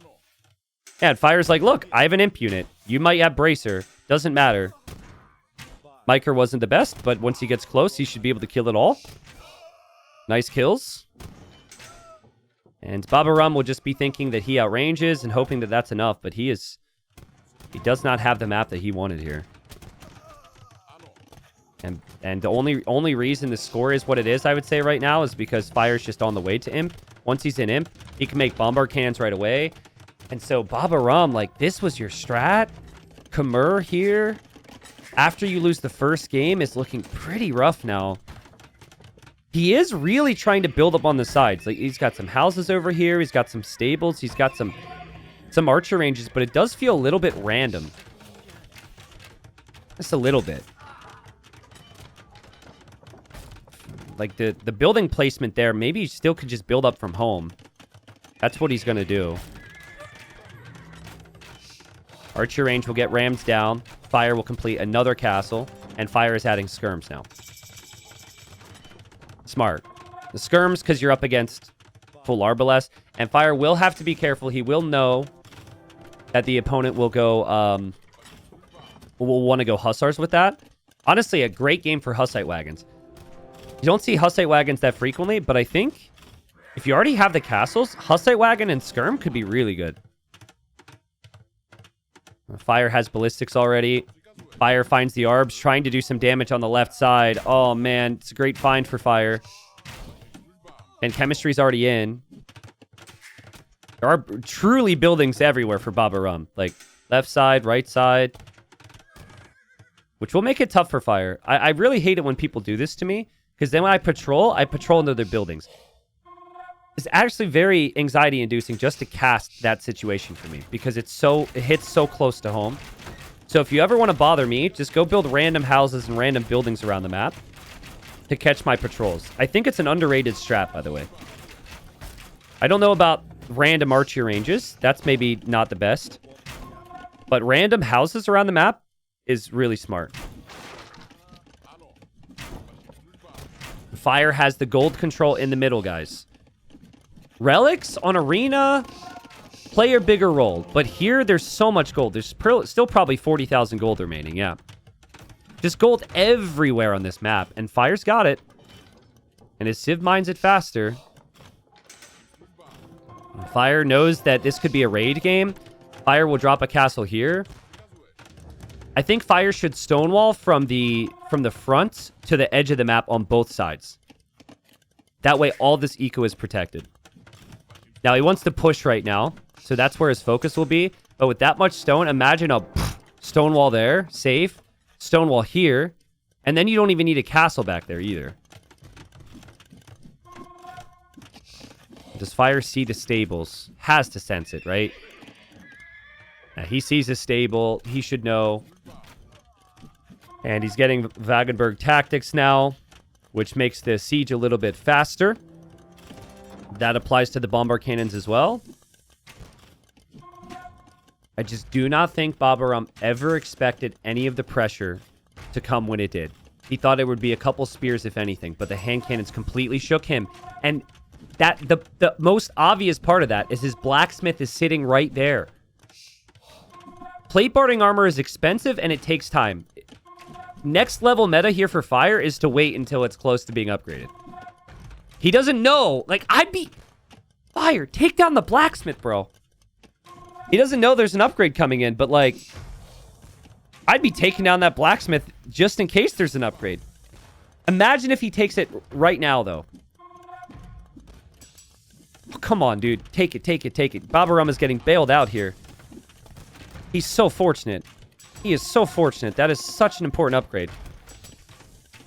Yeah, and Fire's like, look, I have an imp unit. You might have Bracer. Doesn't matter. Miker wasn't the best, but once he gets close, he should be able to kill it all. Nice kills. And Babaorum will just be thinking that he outranges and hoping that that's enough, but he does not have the map that he wanted here. And the only reason the score is what it is, I would say right now, is because Fire's just on the way to Imp. Once he's in Imp, he can make bombard cannons right away. And so Babaorum, like, this was your strat. Khmer here, after you lose the first game, is looking pretty rough now. He is really trying to build up on the sides. Like, he's got some houses over here. He's got some stables. He's got some archer ranges, but it does feel a little bit random. Just a little bit. Like, the building placement there, maybe he still could just build up from home. That's what he's going to do. Archer range will get rams down. Fire will complete another castle. And Fire is adding skirms now. Smart. The skirms, because you're up against full Arbalest. And Fire will have to be careful. He will know that the opponent will go, will want to go Hussars with that. Honestly, a great game for Hussite wagons. You don't see Hussite wagons that frequently, but I think if you already have the castles, Hussite wagon and skirm could be really good. Fire has ballistics already. Fire finds the Arbs, trying to do some damage on the left side. Oh, man. It's a great find for Fire. And chemistry's already in. There are truly buildings everywhere for Babaorum. Like, left side, right side. Which will make it tough for Fire. I really hate it when people do this to me. Because then when I patrol into their buildings. It's actually very anxiety-inducing just to cast that situation for me. Because it hits so close to home. So if you ever want to bother me, just go build random houses and random buildings around the map to catch my patrols. I think it's an underrated strat, by the way. I don't know about random archer ranges. That's maybe not the best. But random houses around the map is really smart. Fire has the gold control in the middle, guys. Relics on Arena play a bigger role, but here there's so much gold. There's still probably 40,000 gold remaining, yeah. Just gold everywhere on this map, and Fire's got it. And his Civ mines it faster. Fire knows that this could be a raid game. Fire will drop a castle here. I think Fire should stonewall from the front to the edge of the map on both sides. That way all this eco is protected. Now, he wants to push right now, so that's where his focus will be. But with that much stone, imagine a stonewall there, safe, stonewall here, and then you don't even need a castle back there either. Does Fire see the stables? Has to sense it, right? Now, he sees a stable. He should know. And he's getting Wagenburg tactics now, which makes the siege a little bit faster. That applies to the bombard cannons as well. I just do not think Babaorum ever expected any of the pressure to come when it did. He thought it would be a couple spears, if anything, but the hand cannons completely shook him. And that the most obvious part of that is his blacksmith is sitting right there. Plate barding armor is expensive and it takes time. Next level meta here for Fire is to wait until it's close to being upgraded. He doesn't know. Like, I'd be... Fire, take down the blacksmith, bro. He doesn't know there's an upgrade coming in, but, like... I'd be taking down that blacksmith just in case there's an upgrade. Imagine if he takes it right now, though. Oh, come on, dude. Take it, take it, take it. Babaorum is getting bailed out here. He's so fortunate. He is so fortunate. That is such an important upgrade.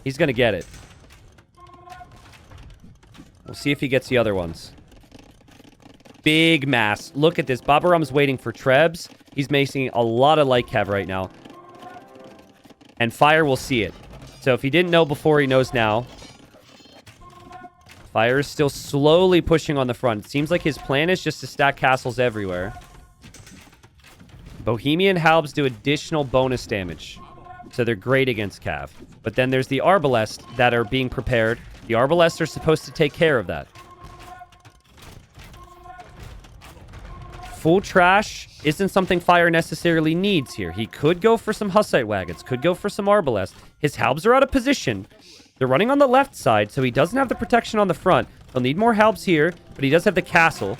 He's going to get it. We'll see if he gets the other ones. Big mass. Look at this. Babaorum's waiting for Trebs. He's making a lot of light cav right now. And Fire will see it. So if he didn't know before, he knows now. Fire is still slowly pushing on the front. It seems like his plan is just to stack castles everywhere. Bohemian Halbs do additional bonus damage. So they're great against cav. But then there's the Arbalest that are being prepared. The Arbalests are supposed to take care of that. Full trash isn't something Fire necessarily needs here. He could go for some Hussite wagons, could go for some Arbalest. His Halbs are out of position. They're running on the left side, so he doesn't have the protection on the front. He'll need more Halbs here, but he does have the castle.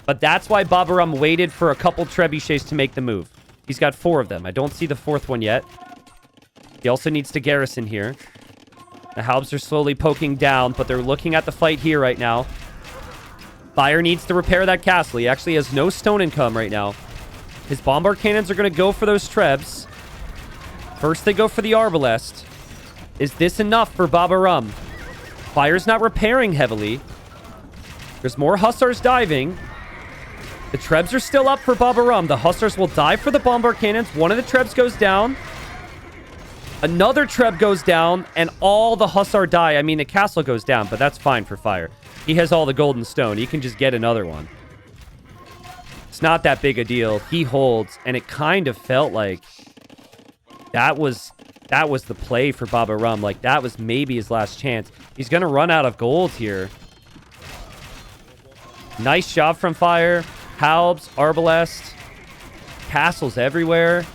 But that's why Babaorum waited for a couple trebuchets to make the move. He's got 4 of them. I don't see the 4th one yet. He also needs to garrison here. The Halbs are slowly poking down, but they're looking at the fight here right now. Fire needs to repair that castle. He actually has no stone income right now. His bombard cannons are going to go for those trebs. First, they go for the Arbalest. Is this enough for Babaorum? Fire's not repairing heavily. There's more Hussars diving. The trebs are still up for Babaorum. The Hussars will dive for the bombard cannons. One of the trebs goes down. Another treb goes down, and all the Hussar die. I mean, the castle goes down, but that's fine for Fire. He has all the golden stone. He can just get another one. It's not that big a deal. He holds, and it kind of felt like that was the play for Babaorum. Like, that was maybe his last chance. He's going to run out of gold here. Nice job from Fire. Halbs, Arbalest, castles everywhere.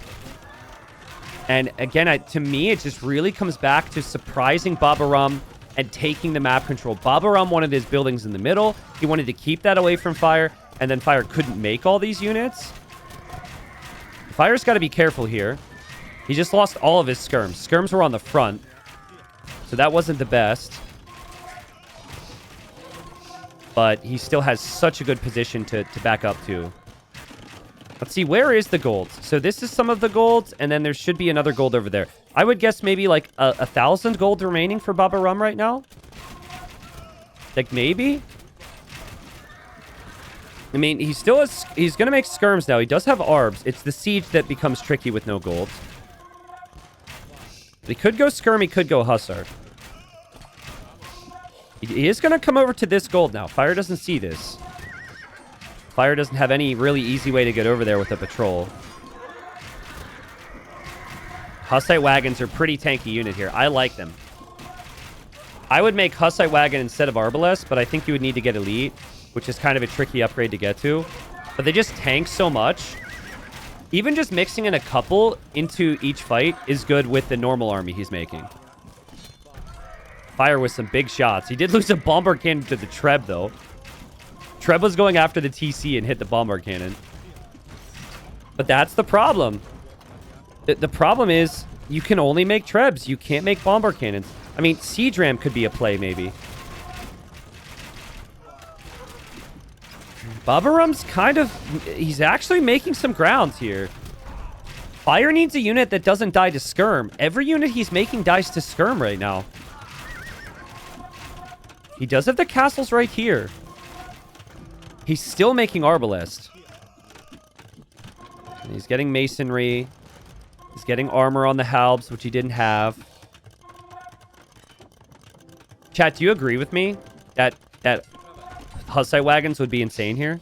And again, to me, it just really comes back to surprising Babaorum and taking the map control. Babaorum wanted his buildings in the middle. He wanted to keep that away from Fire, and then Fire couldn't make all these units. Fire's got to be careful here. He just lost all of his skirms. Skirms were on the front, so that wasn't the best. But he still has such a good position to back up to. Let's see, where is the gold? So this is some of the gold, and then there should be another gold over there. I would guess maybe like 1,000 gold remaining for Babaorum right now. Like, maybe? I mean, he's going to make skirms now. He does have arbs. It's the siege that becomes tricky with no gold. He could go skirm, he could go hussar. He is going to come over to this gold now. Fire doesn't see this. Fire doesn't have any really easy way to get over there with a patrol. Hussite wagons are pretty tanky unit here. I like them. I would make Hussite wagon instead of Arbalest, but I think you would need to get elite, which is kind of a tricky upgrade to get to. But they just tank so much. Even just mixing in a couple into each fight is good with the normal army he's making. Fire with some big shots. He did lose a bombard cannon to the Treb, though. Treb was going after the TC and hit the bombard cannon. But that's the problem. The problem is you can only make Trebs. You can't make bombard cannons. I mean, Siege Ram could be a play, maybe. Babaorum's kind of... He's actually making some ground here. Fire needs a unit that doesn't die to skirm. Every unit he's making dies to skirm right now. He does have the castles right here. He's still making Arbalest. And he's getting masonry. He's getting armor on the Halbs, which he didn't have. Chat, do you agree with me that Hussite wagons would be insane here?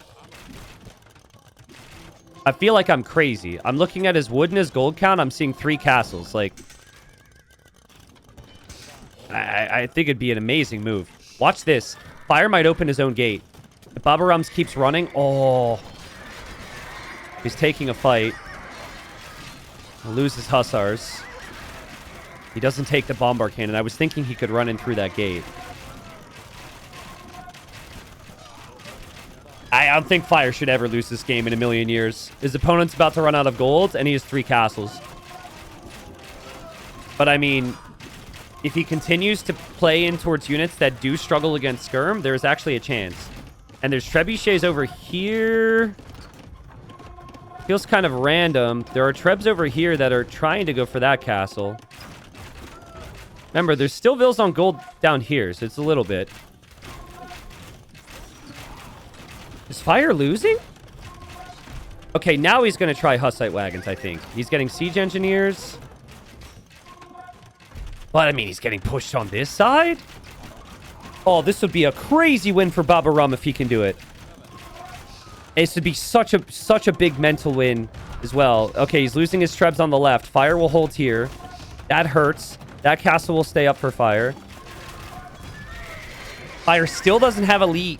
I feel like I'm crazy. I'm looking at his wood and his gold count. I'm seeing 3 castles. Like, I think it'd be an amazing move. Watch this. Fire might open his own gate. If Babaorum keeps running... Oh. He's taking a fight. He'll lose his Hussars. He doesn't take the bombard cannon. I was thinking he could run in through that gate. I don't think Fire should ever lose this game in a million years. His opponent's about to run out of gold, and he has 3 castles. But I mean... If he continues to play in towards units that do struggle against skirm, there's actually a chance. And there's trebuchets over here. Feels kind of random. There are trebs over here that are trying to go for that castle. Remember, there's still vills on gold down here, so it's a little bit. Is Fire losing? Okay, now he's going to try Hussite wagons, I think. He's getting siege engineers. But, I mean, he's getting pushed on this side? Oh, this would be a crazy win for Babaorum if he can do it. This would be such a big mental win as well. Okay, he's losing his trebs on the left. Fire will hold here. That hurts. That castle will stay up for Fire. Fire still doesn't have elite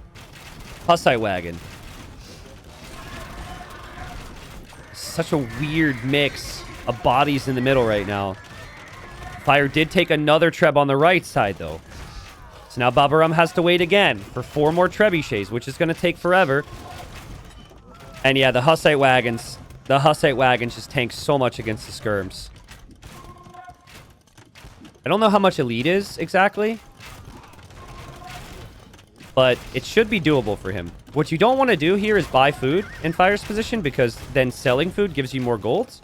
Hussite wagon. Such a weird mix of bodies in the middle right now. Fire did take another treb on the right side, though. So now Babaorum has to wait again for 4 more trebuchets, which is going to take forever. And yeah, the Hussite wagons just tank so much against the skirms. I don't know how much elite is exactly, but it should be doable for him. What you don't want to do here is buy food in Fire's position, because then selling food gives you more golds.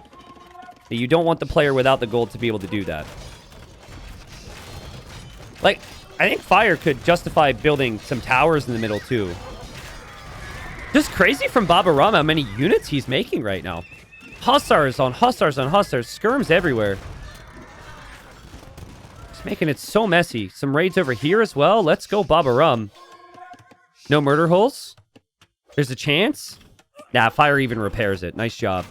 You don't want the player without the gold to be able to do that. Like, I think Fire could justify building some towers in the middle too. Just crazy from Babaorum how many units he's making right now. Hussars on hussars on hussars. Skirms everywhere. He's making it so messy. Some raids over here as well. Let's go, Babaorum. No murder holes? There's a chance? Nah, Fire even repairs it. Nice job.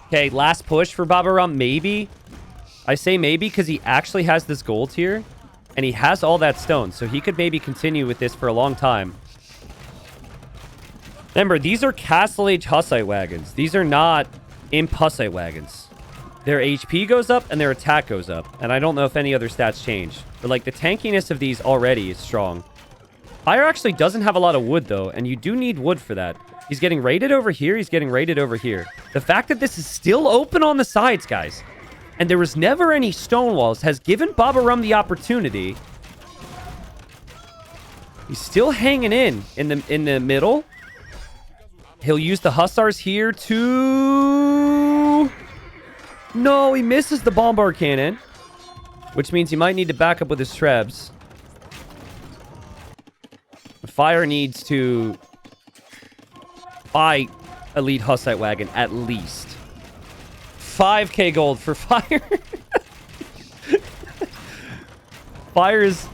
Okay, last push for Babaorum. Maybe. I say maybe because he actually has this gold here. And he has all that stone, so he could maybe continue with this for a long time. Remember, these are Castle Age Hussite wagons. These are not Imp Hussite wagons. Their HP goes up and their attack goes up. And I don't know if any other stats change. But, like, the tankiness of these already is strong. Fire actually doesn't have a lot of wood, though, and you do need wood for that. He's getting raided over here. He's getting raided over here. The fact that this is still open on the sides, guys, and there was never any stone walls, has given Babaorum the opportunity. He's still hanging in the middle. He'll use the Hussars here to... No, he misses the bombard cannon, which means he might need to back up with his trebs. Fire needs to buy elite Hussite wagon at least. 5k gold for Fire. Fire is...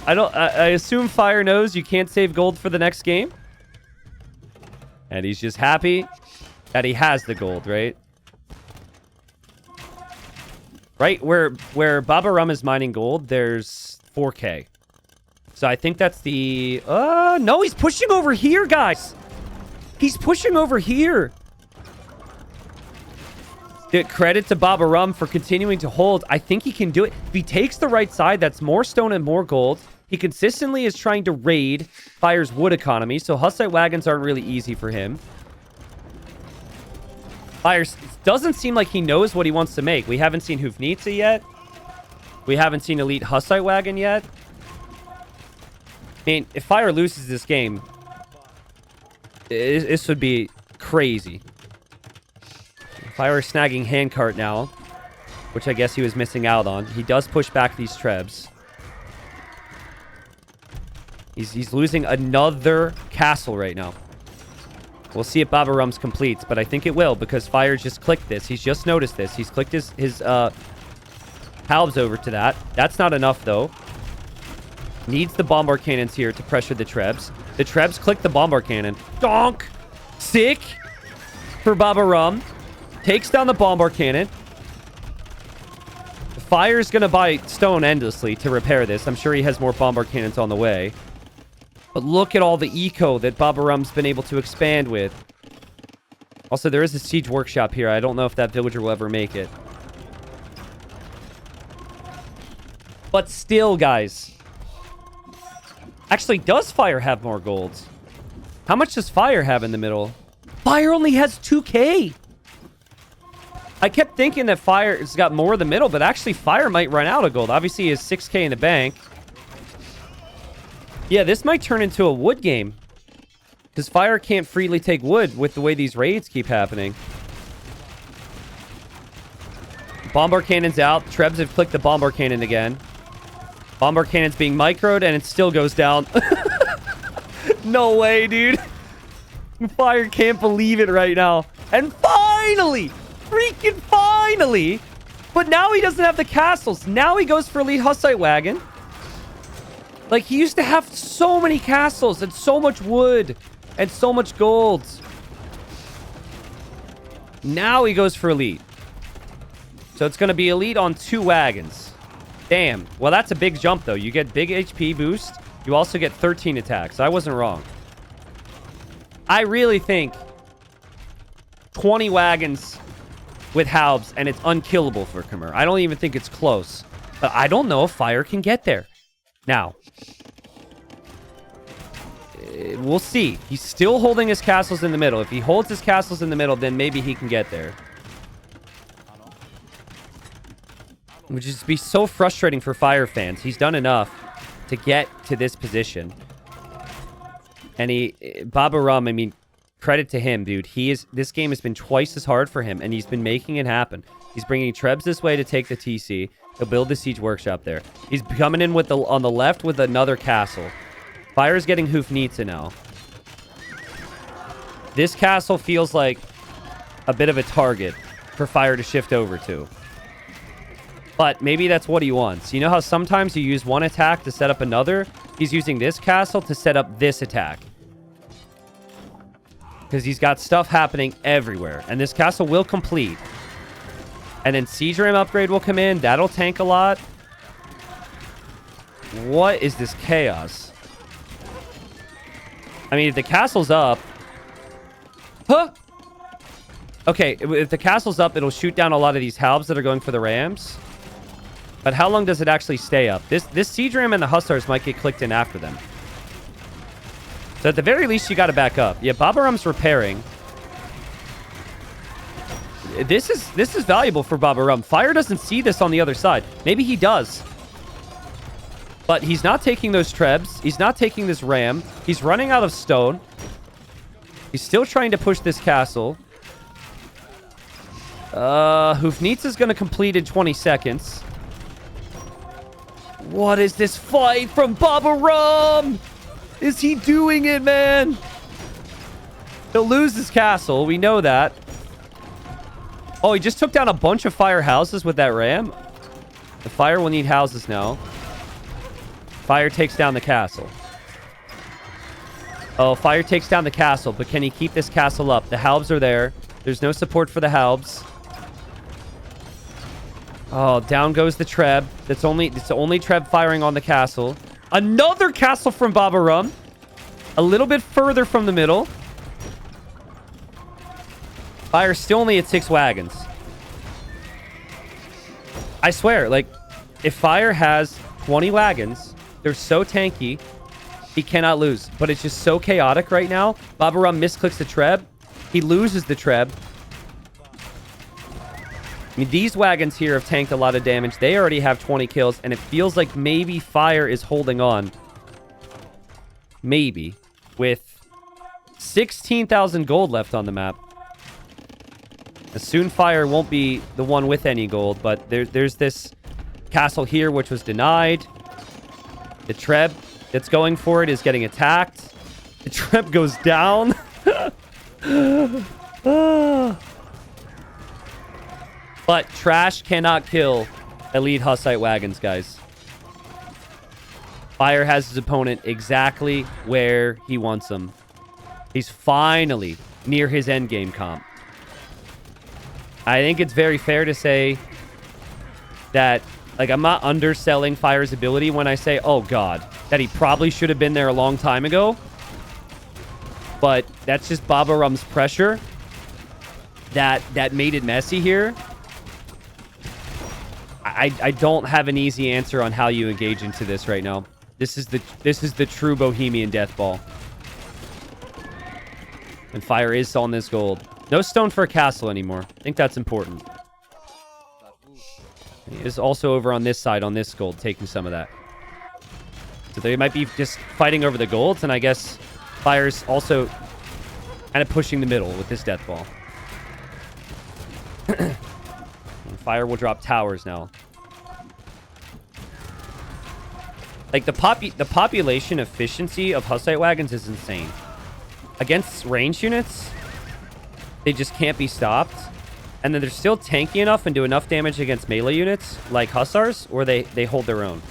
I assume Fire knows you can't save gold for the next game. And he's just happy that he has the gold, right? Right where Babaorum is mining gold, there's 4k. So I think that's the... no, he's pushing over here, guys. He's pushing over here. Credit to Babaorum for continuing to hold. I think he can do it. If he takes the right side, that's more stone and more gold. He consistently is trying to raid Fire's wood economy, so Hussite wagons aren't really easy for him. Fire doesn't seem like he knows what he wants to make. We haven't seen Hufnitsa yet. We haven't seen Elite Hussite wagon yet. I mean, if Fire loses this game, this would be crazy. Fire is snagging handcart now, which I guess he was missing out on. He does push back these trebs. He's losing another castle right now. We'll see if Babaorum's completes, but I think it will because Fire just clicked this. He's just noticed this. He's clicked his halves over to that. That's not enough, though. Needs the bombard cannons here to pressure the trebs. The trebs click the bombard cannon. Donk! Sick for Babaorum. Takes down the bombard cannon. Fire's going to buy stone endlessly to repair this. I'm sure he has more bombard cannons on the way. But look at all the eco that Babaorum's been able to expand with. Also, there is a siege workshop here. I don't know if that villager will ever make it. But still, guys. Actually, does Fire have more golds? How much does Fire have in the middle? Fire only has 2k. I kept thinking that Fire's got more in the middle, but actually Fire might run out of gold. Obviously, he has 6k in the bank. Yeah, this might turn into a wood game. Because Fire can't freely take wood with the way these raids keep happening. Bombard Cannon's out. Trebs have clicked the Bombard Cannon again. Bombard Cannon's being microed, and it still goes down. No way, dude. Fire can't believe it right now. And finally! Freaking finally! But now he doesn't have the castles. Now he goes for Elite Hussite Wagon. Like, he used to have so many castles and so much wood and so much gold. Now he goes for Elite. So it's going to be Elite on 2 wagons. Damn. Well, that's a big jump, though. You get big HP boost. You also get 13 attacks. I wasn't wrong. I really think 20 wagons with Halbs, and it's unkillable for Khmer. I don't even think it's close. But I don't know if Fire can get there. Now, we'll see. He's still holding his castles in the middle. If he holds his castles in the middle, then maybe he can get there. It would just be so frustrating for Fire fans. He's done enough to get to this position. And Babaorum, I mean, credit to him, dude. This game has been twice as hard for him, and he's been making it happen. He's bringing Trebs this way to take the TC. He'll build the Siege Workshop there. He's coming in with on the left with another castle. Fire's getting Hoofnitsa now. This castle feels like a bit of a target for Fire to shift over to. But maybe that's what he wants. You know how sometimes you use one attack to set up another? He's using this castle to set up this attack. Because he's got stuff happening everywhere. And this castle will complete. And then Siege Ram upgrade will come in. That'll tank a lot. What is this chaos? I mean, if the castle's up... Huh? Okay, if the castle's up, it'll shoot down a lot of these Halbs that are going for the Rams. But how long does it actually stay up? This Siege Ram and the Hussars might get clicked in after them. So at the very least, you got to back up. Yeah, Babaorum's repairing. This is valuable for Babaorum. Fire doesn't see this on the other side. Maybe he does. But he's not taking those Trebs. He's not taking this Ram. He's running out of stone. He's still trying to push this castle. Hoofnitsa's going to complete in 20 seconds. What is this fight from Babaorum? Is he doing it, man? He'll lose his castle. We know that. Oh, he just took down a bunch of Fire houses with that Ram. The Fire will need houses now. Fire takes down the castle. Oh, Fire takes down the castle, but can he keep this castle up? The Halbs are there. There's no support for the Halbs. Oh, down goes the Treb. It's the only Treb firing on the castle. Another castle from Babaorum. A little bit further from the middle. Fire's still only at 6 wagons. I swear, like, if Fire has 20 wagons, they're so tanky, he cannot lose. But it's just so chaotic right now. Babaorum misclicks the Treb. He loses the Treb. I mean, these wagons here have tanked a lot of damage. They already have 20 kills, and it feels like maybe Fire is holding on. Maybe. With 16,000 gold left on the map. Soon Fire won't be the one with any gold, but there's this castle here which was denied. The Treb that's going for it is getting attacked. The Treb goes down. But trash cannot kill elite Hussite wagons, guys. Fire has his opponent exactly where he wants him. He's finally near his endgame comp. I think it's very fair to say that, like, I'm not underselling Fire's ability when I say, oh god, that he probably should have been there a long time ago. But that's just Babaorum's pressure that made it messy here. I don't have an easy answer on how you engage into this right now. This is the true Bohemian death ball. And Fire is on this gold. No stone for a castle anymore. I think that's important. He is also over on this side, on this gold, taking some of that. So they might be just fighting over the golds, and I guess Fire's also kind of pushing the middle with this death ball. Fire will drop towers now. Like, the population efficiency of Hussite wagons is insane. Against range units, they just can't be stopped. And then they're still tanky enough and do enough damage against melee units, like Hussars, or they hold their own.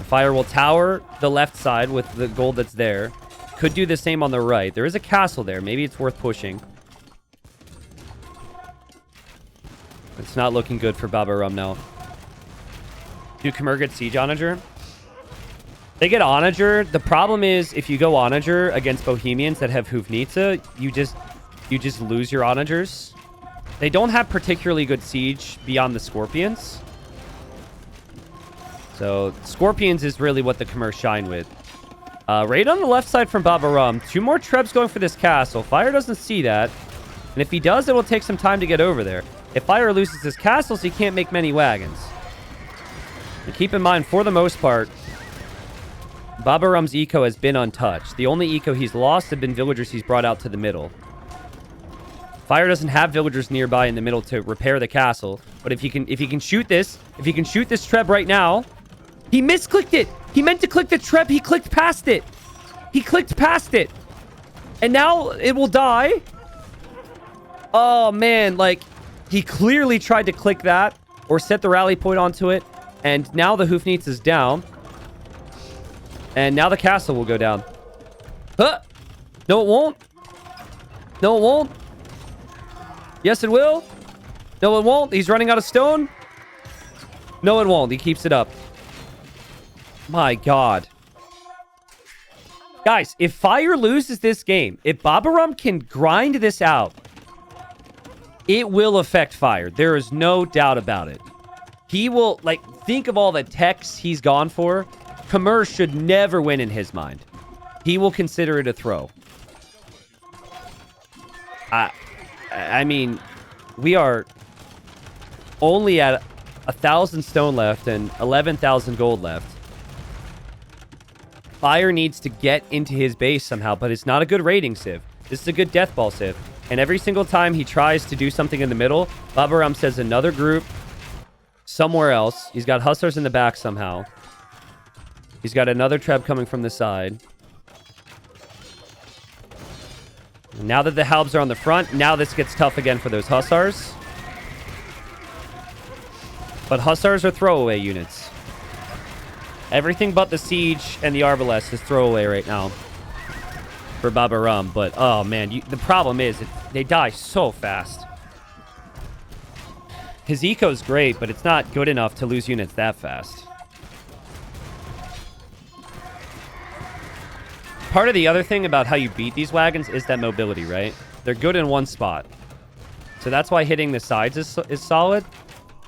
Fire will tower the left side with the gold that's there. Could do the same on the right. There is a castle there. Maybe it's worth pushing. It's not looking good for Babaorum now. Do Khmer get Siege Onager? They get Onager. The problem is, if you go Onager against Bohemians that have Hufnitsa, you just lose your Onagers. They don't have particularly good siege beyond the Scorpions. So, Scorpions is really what the Khmer shine with. Right on the left side from Babaorum. 2 more Trebs going for this castle. Fire doesn't see that. And if he does, it will take some time to get over there. If Fire loses his castles, he can't make many wagons. And keep in mind, for the most part, Babaorum's eco has been untouched. The only eco he's lost have been villagers he's brought out to the middle. Fire doesn't have villagers nearby in the middle to repair the castle. But if he can shoot this Treb right now, he misclicked it. He meant to click the Treb. He clicked past it. He clicked past it. And now it will die. Oh, man. Like, he clearly tried to click that or set the rally point onto it. And now the Hufnitz is down. And now the castle will go down. Huh? No, it won't. No, it won't. Yes, it will. No, it won't. He's running out of stone. No, it won't. He keeps it up. My God. Guys, if Fire loses this game, if Babaorum can grind this out, it will affect Fire. There is no doubt about it. He will, like, think of all the techs he's gone for. Khmer should never win in his mind. He will consider it a throw. I mean, we are only at 1,000 stone left and 11,000 gold left. Fire needs to get into his base somehow, but it's not a good raiding civ. This is a good death ball civ. And every single time he tries to do something in the middle, Babaorum says another group somewhere else. He's got Hussars in the back somehow. He's got another Treb coming from the side. Now that the Halbs are on the front, now this gets tough again for those Hussars. But Hussars are throwaway units. Everything but the Siege and the Arbalest is throwaway right now for Babaorum. But, oh man, the problem is they die so fast. His eco's great, but it's not good enough to lose units that fast. Part of the other thing about how you beat these wagons is that mobility, right? They're good in one spot. So that's why hitting the sides is solid.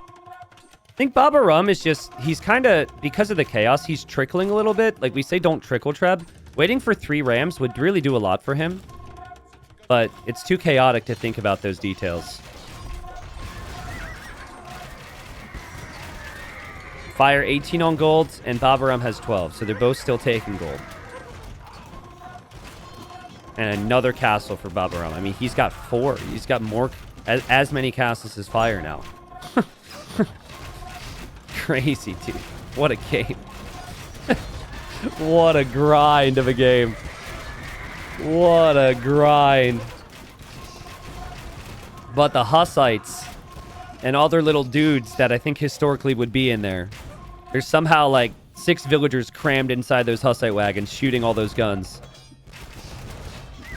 I think Babaorum is just, he's kind of, because of the chaos, he's trickling a little bit. Like we say, don't trickle Treb. Waiting for 3 rams would really do a lot for him. But it's too chaotic to think about those details. Fire 18 on gold, and Babaorum has 12. So they're both still taking gold. And another castle for Babaorum. I mean, he's got 4. He's got more, as many castles as Fire now. Crazy, dude. What a game. What a grind of a game. What a grind. But the Hussites and all their little dudes that I think historically would be in there. There's somehow like 6 villagers crammed inside those Hussite wagons shooting all those guns.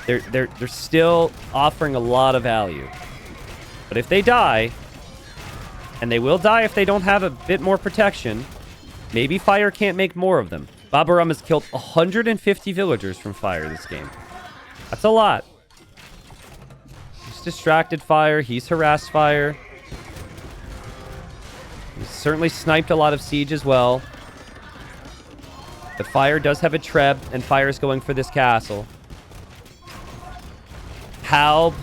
They're still offering a lot of value. But if they die, and they will die if they don't have a bit more protection, maybe Fire can't make more of them. Babaorum has killed 150 villagers from Fire this game. That's a lot. He's distracted Fire. He's harassed Fire. He's certainly sniped a lot of Siege as well. But Fire does have a Treb, and Fire is going for this castle. Halb,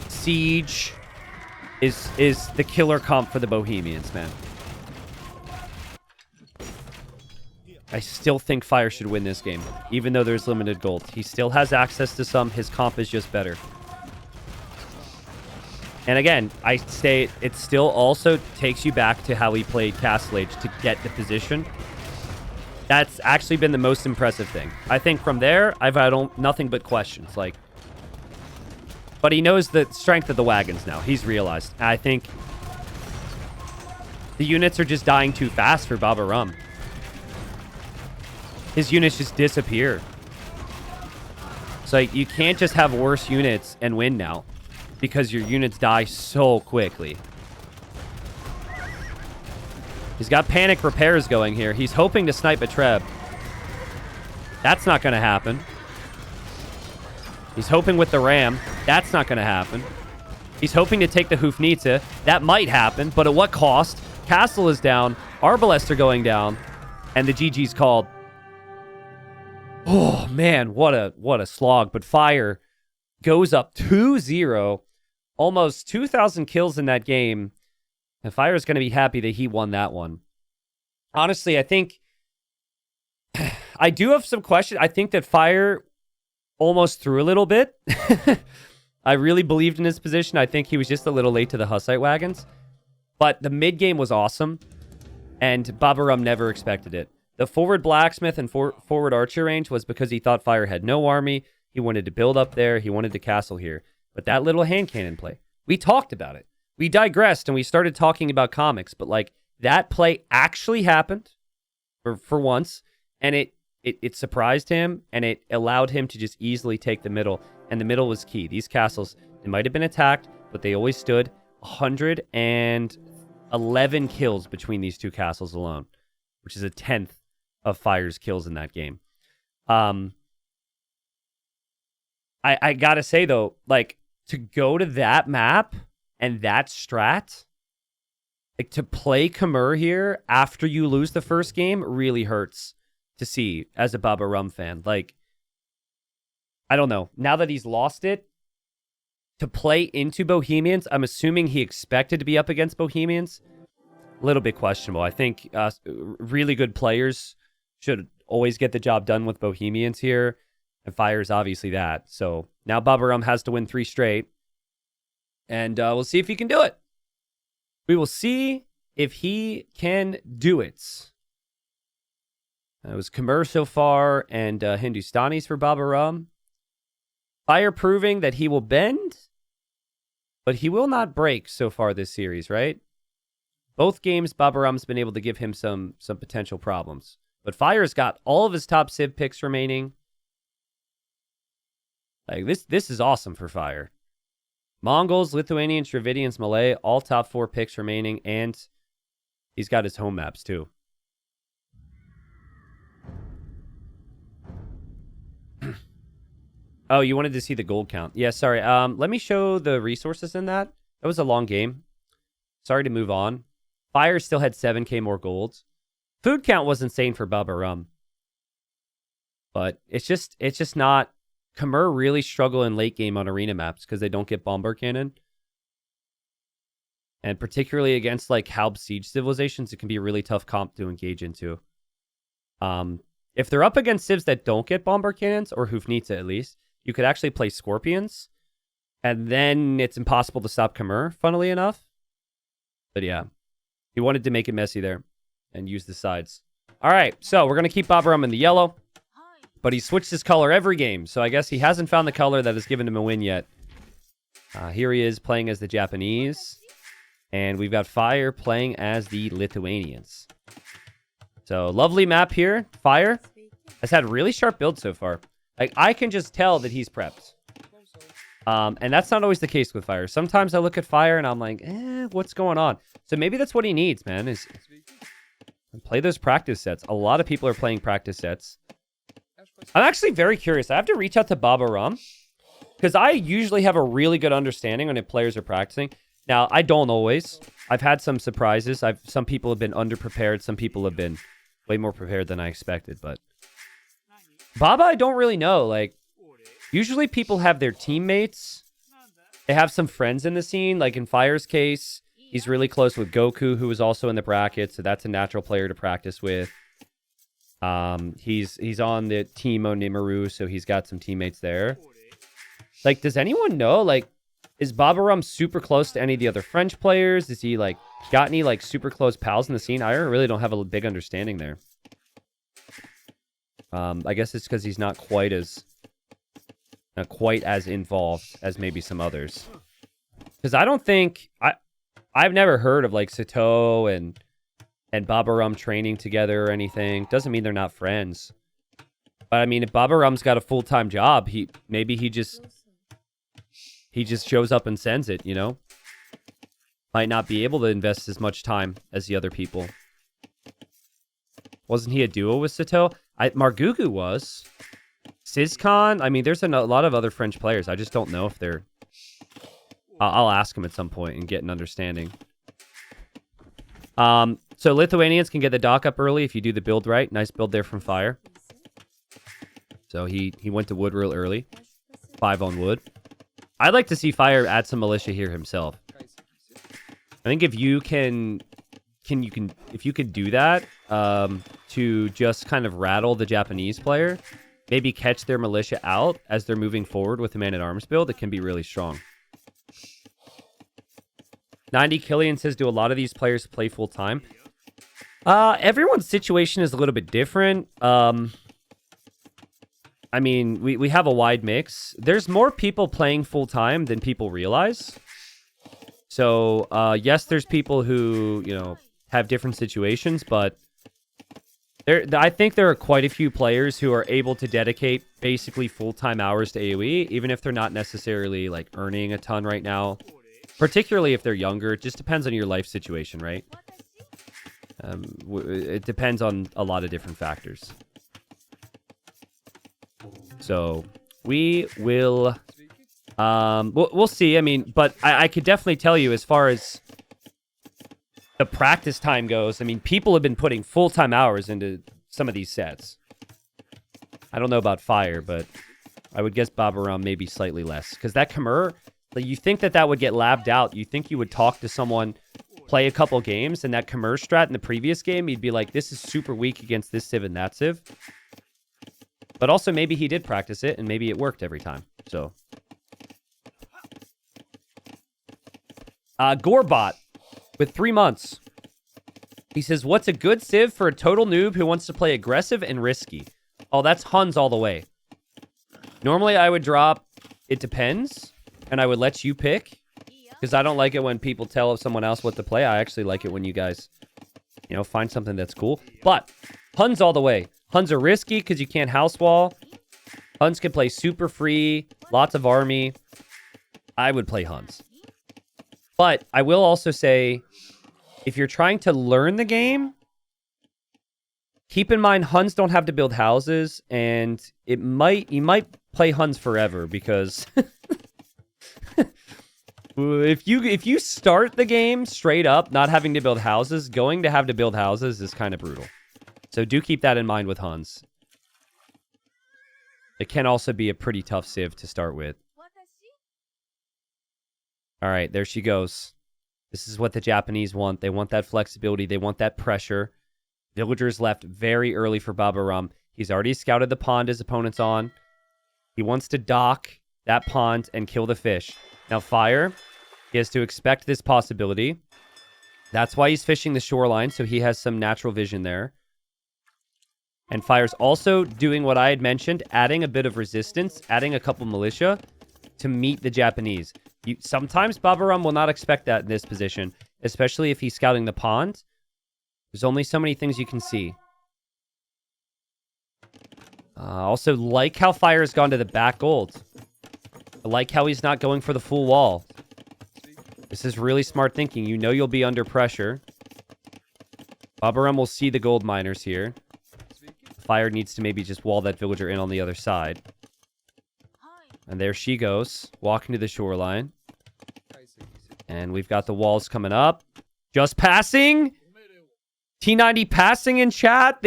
Siege is the killer comp for the Bohemians, man. I still think Fire should win this game, even though there's limited gold. He still has access to some. His comp is just better. And again, I say it still also takes you back to how he played Castle Age to get the position. That's actually been the most impressive thing. I think from there, I've had nothing but questions. Like, but he knows the strength of the wagons now. He's realized. I think the units are just dying too fast for Babaorum. His units just disappear. So you can't just have worse units and win now, because your units die so quickly. He's got panic repairs going here. He's hoping to snipe a Treb. That's not going to happen. He's hoping with the Ram. That's not going to happen. He's hoping to take the Hufnitsa. That might happen, but at what cost? Castle is down. Arbalests are going down. And the GG's called. Oh, man, what a slog. But Fire goes up 2-0. Almost 2,000 kills in that game. And Fire's going to be happy that he won that one. Honestly, I think... I do have some questions. I think that Fire almost threw a little bit. I really believed in his position. I think he was just a little late to the Hussite wagons. But the mid-game was awesome. And Babaorum never expected it. The forward blacksmith and forward archer range was because he thought Fire had no army. He wanted to build up there. He wanted to castle here. But that little hand cannon play, we talked about it. We digressed and we started talking about comics. But like that play actually happened for once. And it surprised him. And it allowed him to just easily take the middle. And the middle was key. These castles, they might have been attacked, but they always stood. 111 kills between these two castles alone, which is a 10th of Fire's kills in that game. I gotta say though, like to go to that map and that strat, like to play Khmer here after you lose the first game really hurts to see as a Babaorum fan. Like, I don't know. Now that he's lost it, to play into Bohemians, I'm assuming he expected to be up against Bohemians. A little bit questionable. I think really good players should always get the job done with Bohemians here. And Fire's obviously that. So now Babaorum has to win 3 straight. And we'll see if he can do it. We will see if he can do it. It was Khmer so far and Hindustanis for Babaorum. Fire proving that he will bend, but he will not break so far this series, right? Both games, Babaorum's been able to give him some potential problems. But Fire's got all of his top Civ picks remaining. Like, this is awesome for Fire. Mongols, Lithuanians, Dravidians, Malay, all top 4 picks remaining, and he's got his home maps, too. Oh, you wanted to see the gold count. Yeah, sorry. Let me show the resources in that. That was a long game. Sorry to move on. Fire still had 7k more golds. Food count was insane for Babaorum. But it's just not... Khmer really struggle in late game on arena maps because they don't get bomber cannon. And particularly against like Halb siege civilizations, it can be a really tough comp to engage into. If they're up against civs that don't get bomber cannons, or Hufnitsa at least, you could actually play Scorpions. And then it's impossible to stop Khmer, funnily enough. But yeah, he wanted to make it messy there and use the sides. All right, so we're going to keep Babaorum in the yellow. But he switched his color every game, so I guess he hasn't found the color that has given him a win yet. Here he is playing as the Japanese. And we've got Fire playing as the Lithuanians. So, lovely map here. Fire has had really sharp builds so far. Like, I can just tell that he's prepped. And that's not always the case with Fire. Sometimes I look at Fire and I'm like, what's going on? So maybe that's what he needs, man, is play those practice sets. A lot of people are playing practice sets. I'm actually very curious. I have to reach out to Babaorum because I usually have a really good understanding on if players are practicing. Now, I don't always. I've had some surprises. Some people have been underprepared. Some people have been way more prepared than I expected. But Baba, I don't really know. Like, usually people have their teammates. They have some friends in the scene. Like in Fire's case, he's really close with Goku, who is also in the bracket. So that's a natural player to practice with. He's on the team Onimaru, so he's got some teammates there. Like, does anyone know, like, is Babaorum super close to any of the other French players? Is he, like, got any, like, super close pals in the scene? I really don't have a big understanding there. I guess it's because he's not quite as involved as maybe some others. Because I don't think... I've never heard of, like, Sato and Babaorum training together or anything. Doesn't mean they're not friends. But, I mean, if Babaorum's got a full-time job, maybe he just shows up and sends it, you know? Might not be able to invest as much time as the other people. Wasn't he a duo with Sato? Margugu was. Sizcon? I mean, there's a lot of other French players. I just don't know if they're... I'll ask him at some point and get an understanding. So Lithuanians can get the dock up early if you do the build right. Nice build there from Fire. So he went to wood real early. 5 on wood. I'd like to see Fire add some militia here himself. I think if you can do that, to just kind of rattle the Japanese player, maybe catch their militia out as they're moving forward with the man-at-arms build, it can be really strong. 90 Killian says, do a lot of these players play full-time? Everyone's situation is a little bit different. I mean, we have a wide mix. There's more people playing full-time than people realize. So, yes, there's people who, you know, have different situations, but I think there are quite a few players who are able to dedicate basically full-time hours to AoE, even if they're not necessarily, like, earning a ton right now. Particularly if they're younger. It just depends on your life situation, right? It depends on a lot of different factors. So, we will... we'll see. I mean, but I could definitely tell you as far as the practice time goes, I mean, people have been putting full-time hours into some of these sets. I don't know about Fire, but I would guess Babaorum maybe slightly less. Because that Khmer, like, you think that would get labbed out. You think you would talk to someone, play a couple games, and that Khmer strat in the previous game, you'd be like, this is super weak against this civ and that civ. But also, maybe he did practice it, and maybe it worked every time. So... Gorebot with 3 months. He says, what's a good civ for a total noob who wants to play aggressive and risky? Oh, that's Huns all the way. Normally, I would drop it depends, and I would let you pick, because I don't like it when people tell someone else what to play. I actually like it when you guys, you know, find something that's cool. But Huns all the way. Huns are risky because you can't house wall. Huns can play super free, lots of army. I would play Huns. But I will also say, if you're trying to learn the game, keep in mind Huns don't have to build houses, and you might play Huns forever, because if you start the game straight up not having to build houses, going to have to build houses is kind of brutal. So do keep that in mind with Huns. It can also be a pretty tough civ to start with. All right, there she goes. This is what the Japanese want. They want that flexibility. They want that pressure. Villagers left very early for Babaorum. He's already scouted the pond his opponent's on. He wants to dock that pond and kill the fish. Now, Fire, he has to expect this possibility. That's why he's fishing the shoreline, so he has some natural vision there. And Fire's also doing what I had mentioned, adding a bit of resistance, adding a couple militia to meet the Japanese. Sometimes Babaorum will not expect that in this position, especially if he's scouting the pond. There's only so many things you can see. Also, like how Fire has gone to the back gold. I like how he's not going for the full wall. This is really smart thinking. You know you'll be under pressure. Babaorum will see the gold miners here. Fire needs to maybe just wall that villager in on the other side. And there she goes, walking to the shoreline. And we've got the walls coming up. Just passing? T90 passing in chat?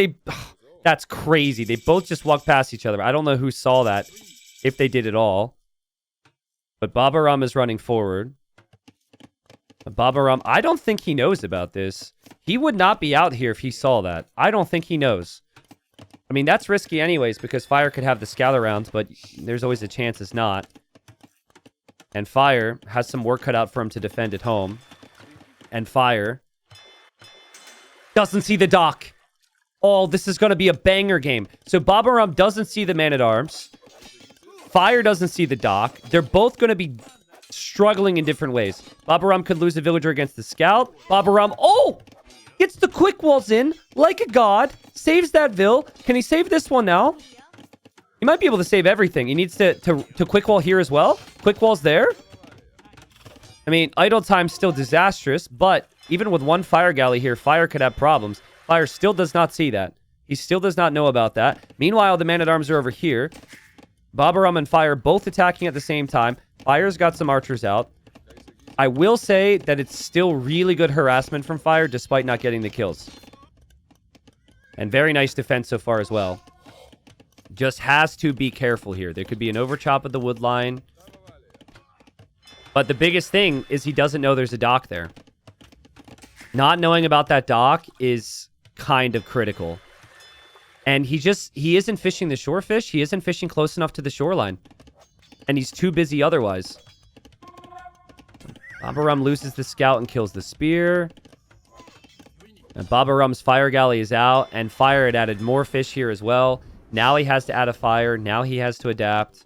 That's crazy. They both just walked past each other. I don't know who saw that, if they did at all. But Babaorum is running forward. Babaorum, I don't think he knows about this. He would not be out here if he saw that. I don't think he knows. I mean, that's risky anyways, because Fire could have the scout around, but there's always a chance it's not. And Fire has some work cut out for him to defend at home. And Fire doesn't see the dock. Oh, this is going to be a banger game. So Babaorum doesn't see the man-at-arms. Fire doesn't see the dock. They're both going to be struggling in different ways. Babaorum could lose a villager against the scout. Babaorum, oh! Gets the quick walls in like a god. Saves that Vil. Can he save this one now? He might be able to save everything. He needs to quick wall here as well. Quick wall's there. I mean, idle time's still disastrous, but even with one fire galley here, Fire could have problems. Fire still does not see that. He still does not know about that. Meanwhile, the man-at-arms are over here. Babaorum and Fire both attacking at the same time. Fire's got some archers out. I will say that it's still really good harassment from Fire, despite not getting the kills. And very nice defense so far as well. Just has to be careful here. There could be an overchop of the wood line. But the biggest thing is he doesn't know there's a dock there. Not knowing about that dock is kind of critical. And he isn't fishing the shore fish. He isn't fishing close enough to the shoreline. And he's too busy otherwise. Babaorum loses the scout and kills the spear. And Babaorum's fire galley is out. And Fire had added more fish here as well. Now he has to add a fire. Now he has to adapt.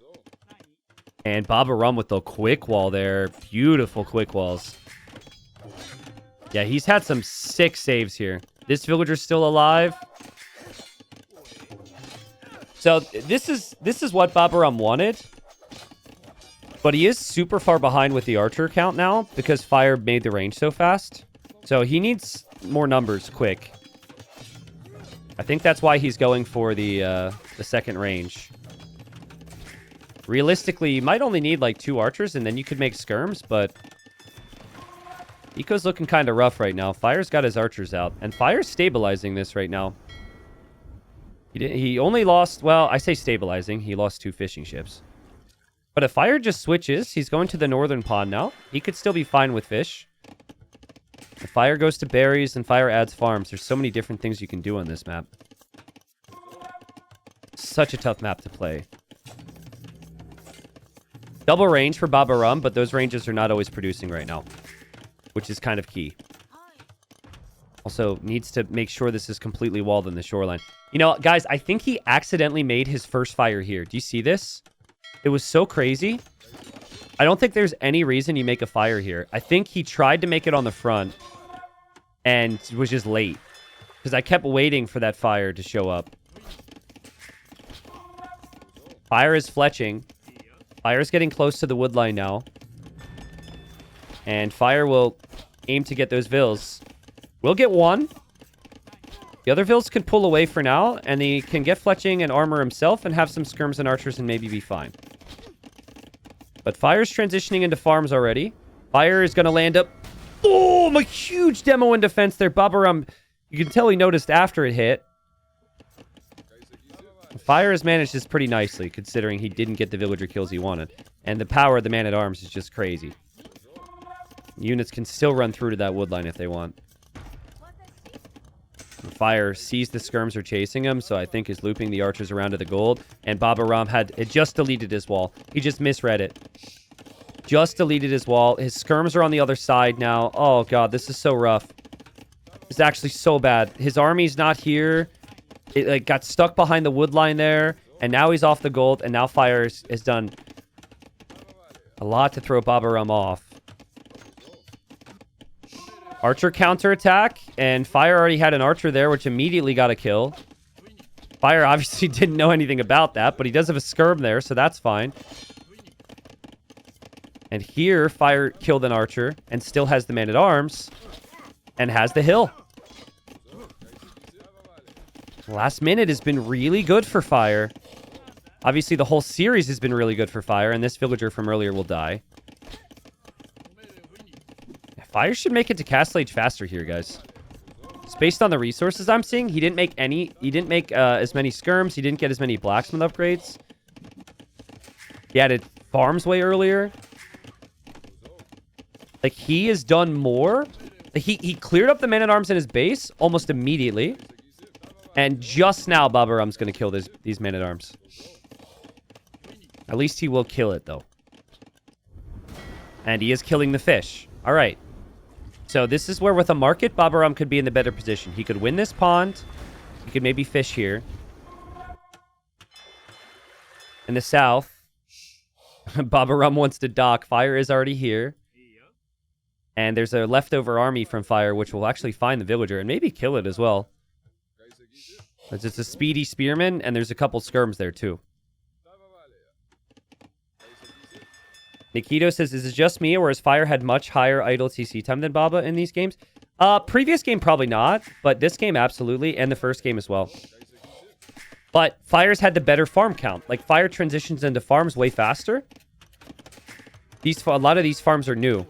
And Babaorum with the quick wall there. Beautiful quick walls. Yeah, he's had some sick saves here. This villager's still alive. So this is what Babaorum wanted. But he is super far behind with the archer count now because Fire made the range so fast. So he needs more numbers quick. I think that's why he's going for the second range. Realistically, you might only need like 2 archers and then you could make skirms, but Eco's looking kind of rough right now. Fire's got his archers out, and Fire's stabilizing this right now. He only lost, well, I say stabilizing. He lost 2 fishing ships. But if Fire just switches, he's going to the northern pond now. He could still be fine with fish. If Fire goes to berries and Fire adds farms, there's so many different things you can do on this map. Such a tough map to play. Double range for Babaorum, but those ranges are not always producing right now, which is kind of key. Also, needs to make sure this is completely walled in the shoreline. You know, guys, I think he accidentally made his first fire here. Do you see this? It was so crazy. I don't think there's any reason you make a fire here. I think he tried to make it on the front and was just late because I kept waiting for that fire to show up. Fire is fletching. Fire's getting close to the wood line now. And Fire will aim to get those vills. We'll get one. The other vills can pull away for now, and he can get fletching and armor himself and have some skirms and archers and maybe be fine. But Fire's transitioning into farms already. Fire is going to land up. Oh, a huge demo in defense there. Babaorum, you can tell he noticed after it hit. Fire has managed this pretty nicely, considering he didn't get the villager kills he wanted. And the power of the man-at-arms is just crazy. Units can still run through to that wood line if they want. Fire sees the skirms are chasing him, so I think is looping the archers around to the gold. And Babaorum had just deleted his wall. He just misread it. Just deleted his wall. His skirms are on the other side now. Oh, God, this is so rough. It's actually so bad. His army's not here. It like got stuck behind the wood line there, and now he's off the gold, and now Fire has done a lot to throw Babaorum off. Archer counterattack, and Fire already had an archer there, which immediately got a kill. Fire obviously didn't know anything about that, but he does have a skirm there, so that's fine. And here, Fire killed an archer, and still has the man-at-arms, and has the hill. Last minute has been really good for Fire. Obviously, the whole series has been really good for Fire, and this villager from earlier will die. Fire should make it to Castle Age faster here, guys. It's based on the resources I'm seeing. He didn't make as many skirms. He didn't get as many blacksmith upgrades. He added farms way earlier. Like, he has done more. He cleared up the man-at-arms in his base almost immediately. And just now, Babaorum's going to kill these men-at-arms. At least he will kill it, though. And he is killing the fish. All right. So this is where, with a market, Babaorum could be in the better position. He could win this pond. He could maybe fish here. In the south, Babaorum wants to dock. Fire is already here. And there's a leftover army from Fire, which will actually find the villager and maybe kill it as well. It's just a speedy spearman, and there's a couple skirms there, too. Nikito says, is it just me, or has Fire had much higher idle TC time than Baba in these games? Previous game, probably not, but this game, absolutely, and the first game as well. But Fire's had the better farm count. Like, Fire transitions into farms way faster. A lot of these farms are new.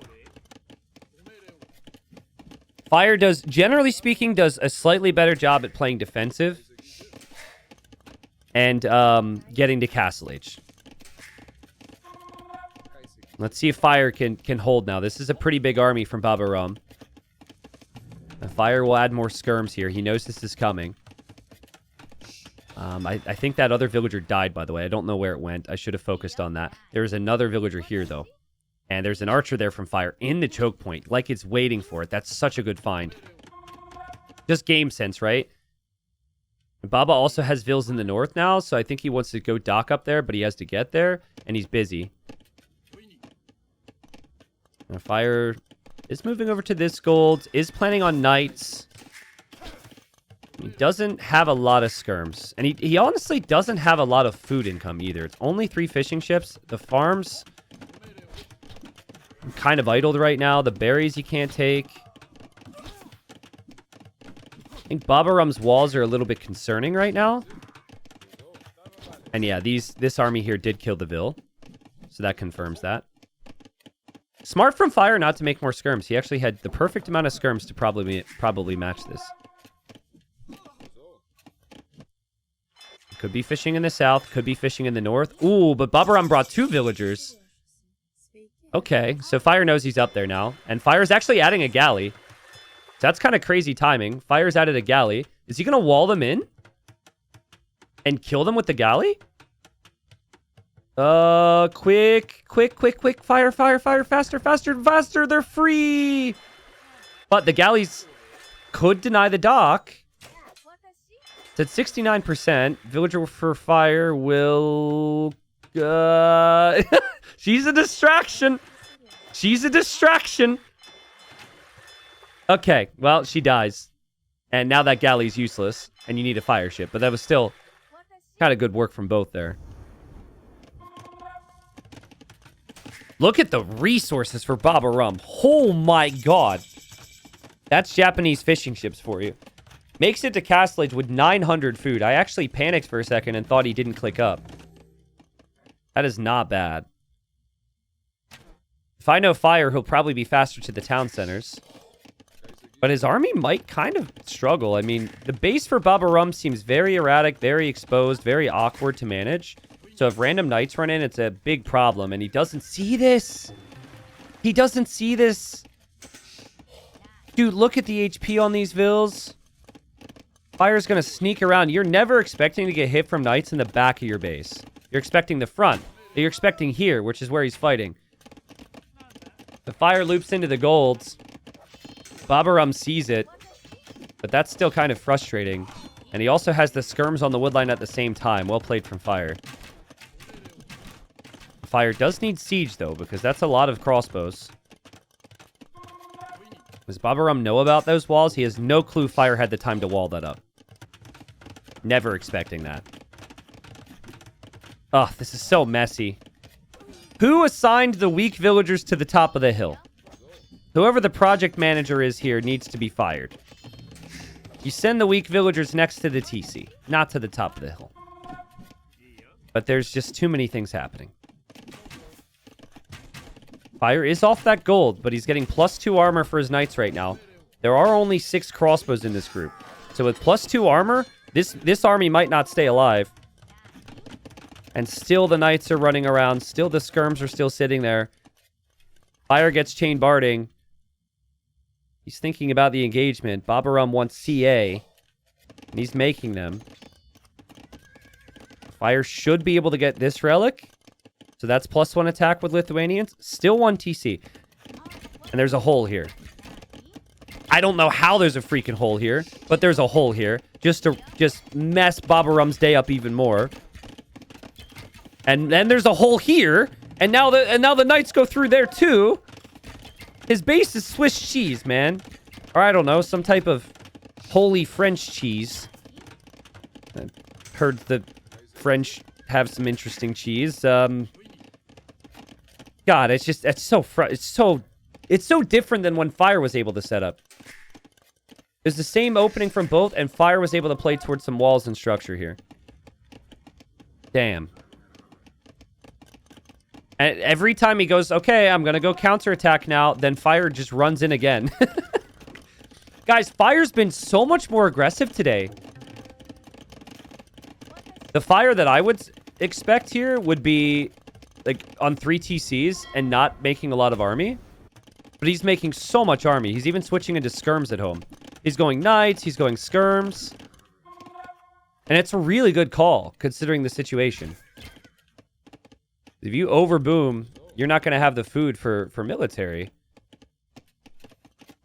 Fire does, generally speaking, does a slightly better job at playing defensive and getting to Castle Age. Let's see if Fire can hold now. This is a pretty big army from Babaorum. Fire will add more skirms here. He knows this is coming. I think that other villager died, by the way. I don't know where it went. I should have focused on that. There's another villager here, though. And there's an archer there from Fire in the choke point, like it's waiting for it. That's such a good find. Just game sense, right? Baba also has vills in the north now, so I think he wants to go dock up there, but he has to get there, and he's busy. Now, Fire is moving over to this gold, is planning on knights. He doesn't have a lot of skirms, and he honestly doesn't have a lot of food income either. It's only 3 fishing ships. The farms... I'm kind of idled right now. The berries you can't take. I think Babaorum's walls are a little bit concerning right now. And yeah, this army here did kill the Vill. So that confirms that. Smart from Fire not to make more skirms. He actually had the perfect amount of skirms to probably match this. Could be fishing in the south. Could be fishing in the north. Ooh, but Babaorum brought 2 villagers. Okay, so Fire knows he's up there now. And Fire's actually adding a galley. So that's kind of crazy timing. Fire's added a galley. Is he going to wall them in? And kill them with the galley? Quick. Fire, faster. They're free. But the galleys could deny the dock. It's at 69%. Villager for Fire will... She's a distraction. Okay, well, she dies. And now that galley's useless, and you need a fire ship. But that was still kind of good work from both there. Look at the resources for Babaorum. Oh my god. That's Japanese fishing ships for you. Makes it to Castle Age with 900 food. I actually panicked for a second and thought he didn't click up. That is not bad. If I know Fire, he'll probably be faster to the town centers. But his army might kind of struggle. I mean, the base for Babaorum seems very erratic, very exposed, very awkward to manage. So if random knights run in, it's a big problem. And he doesn't see this. Dude, look at the HP on these vills. Fire's going to sneak around. You're never expecting to get hit from knights in the back of your base. You're expecting the front. You're expecting here, which is where he's fighting. The Fire loops into the golds. Babaorum sees it. But that's still kind of frustrating. And he also has the skirms on the woodline at the same time. Well played from Fire. Fire does need siege, though, because that's a lot of crossbows. Does Babaorum know about those walls? He has no clue Fire had the time to wall that up. Never expecting that. Oh, this is so messy. Who assigned the weak villagers to the top of the hill? Whoever the project manager is here needs to be fired. You send the weak villagers next to the TC, not to the top of the hill. But there's just too many things happening. Fire is off that gold, but he's getting +2 armor for his knights right now. There are only 6 crossbows in this group. So with +2 armor, this army might not stay alive. And still the knights are running around. Still the skirms are still sitting there. Fire gets chain barding. He's thinking about the engagement. Babaorum wants CA. And he's making them. Fire should be able to get this relic. So that's +1 attack with Lithuanians. Still 1 TC. And there's a hole here. I don't know how there's a freaking hole here, but there's a hole here. Just to mess Babaorum's day up even more. And then there's a hole here. And now the knights go through there too. His base is Swiss cheese, man. Or I don't know, some type of holy French cheese. I've heard the French have some interesting cheese. God, it's so different than when Fire was able to set up. There's the same opening from both, and Fire was able to play towards some walls and structure here. Damn. And every time he goes, okay, I'm going to go counterattack now, then Fire just runs in again. Guys, Fire's been so much more aggressive today. The Fire that I would expect here would be like on 3 TCs and not making a lot of army. But he's making so much army. He's even switching into skirms at home. He's going knights, he's going skirms. And it's a really good call, considering the situation. If you overboom, you're not going to have the food for military.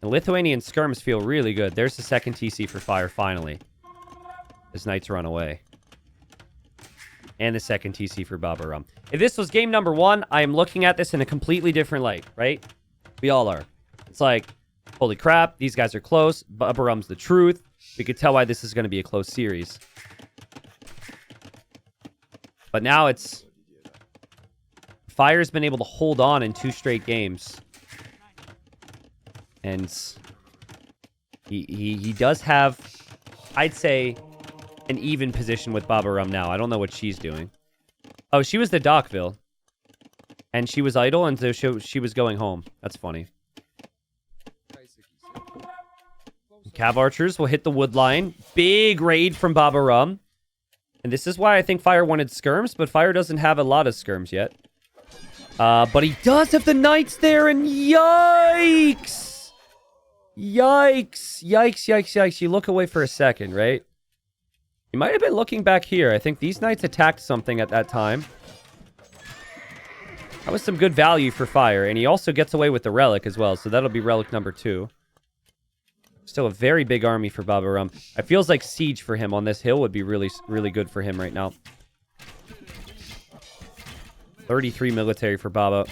The Lithuanian skirms feel really good. There's the second TC for Fire, finally. His knights run away. And the second TC for Babaorum. If this was game number 1, I am looking at this in a completely different light, right? We all are. It's like, holy crap, these guys are close. Babaorum's the truth. We could tell why this is going to be a close series. But now it's... Fire's been able to hold on in 2 straight games. And he does have, I'd say, an even position with Babaorum now. I don't know what she's doing. Oh, she was the Dockville. And she was idle, and so she was going home. That's funny. Cav archers will hit the wood line. Big raid from Babaorum. And this is why I think Fire wanted skirms, but Fire doesn't have a lot of skirms yet. But he does have the knights there, and yikes! Yikes. Yikes, yikes, yikes. You look away for a second, right? You might have been looking back here. I think these knights attacked something at that time. That was some good value for Fire, and he also gets away with the Relic as well, so that'll be Relic number 2. Still a very big army for Babaorum. It feels like Siege for him on this hill would be really, really good for him right now. 33 military for Baba.